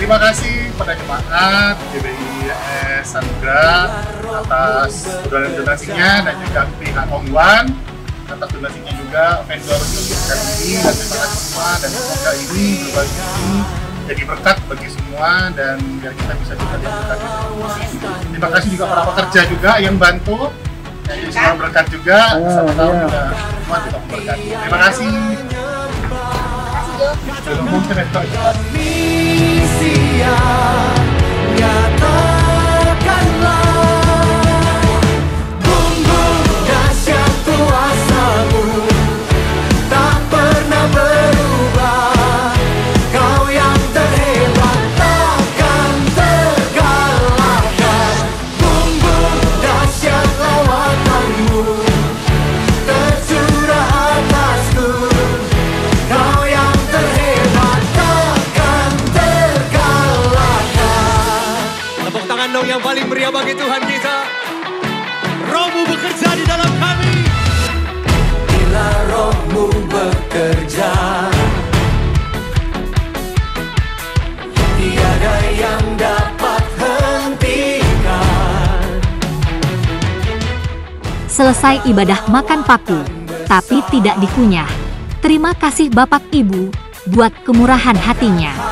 Terima kasih kepada jemaat GBI Anugerah atas donasinya dan juga pihak Om Wan atas donasinya juga vendor kali ini, dan terima kasih semua, dan semoga ini berbagi ini jadi berkat bagi semua dan biar kita bisa juga berkat. Terima kasih juga para pekerja juga yang bantu, yang jadi semua berkat juga, sama tahu juga semua tidak memberkati. Terima kasih. Mungkin itu. Yang paling meriah bagi Tuhan kita. Roh-Mu bekerja di dalam kami. Bila Roh-Mu bekerja, tiada yang dapat hentikan. Selesai ibadah makan paku, tapi tidak dikunyah. Terima kasih Bapak Ibu buat kemurahan hatinya.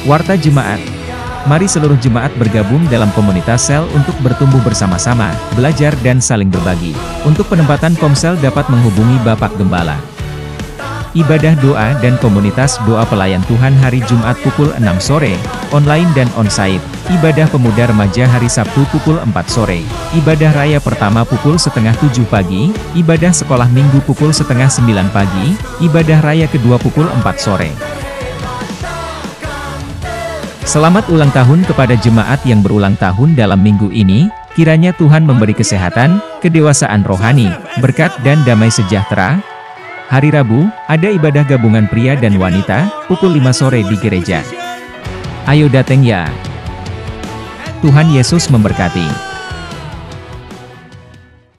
Warta Jemaat. Mari seluruh jemaat bergabung dalam komunitas sel untuk bertumbuh bersama-sama, belajar dan saling berbagi. Untuk penempatan komsel dapat menghubungi Bapak Gembala. Ibadah doa dan komunitas doa pelayan Tuhan hari Jumat pukul 6 sore, online dan onsite. Ibadah pemuda remaja hari Sabtu pukul 4 sore. Ibadah raya pertama pukul setengah 7 pagi. Ibadah sekolah minggu pukul setengah 9 pagi. Ibadah raya kedua pukul 4 sore. Selamat ulang tahun kepada jemaat yang berulang tahun dalam minggu ini. Kiranya Tuhan memberi kesehatan, kedewasaan rohani, berkat dan damai sejahtera. Hari Rabu, ada ibadah gabungan pria dan wanita, pukul 5 sore di gereja. Ayo dateng ya. Tuhan Yesus memberkati.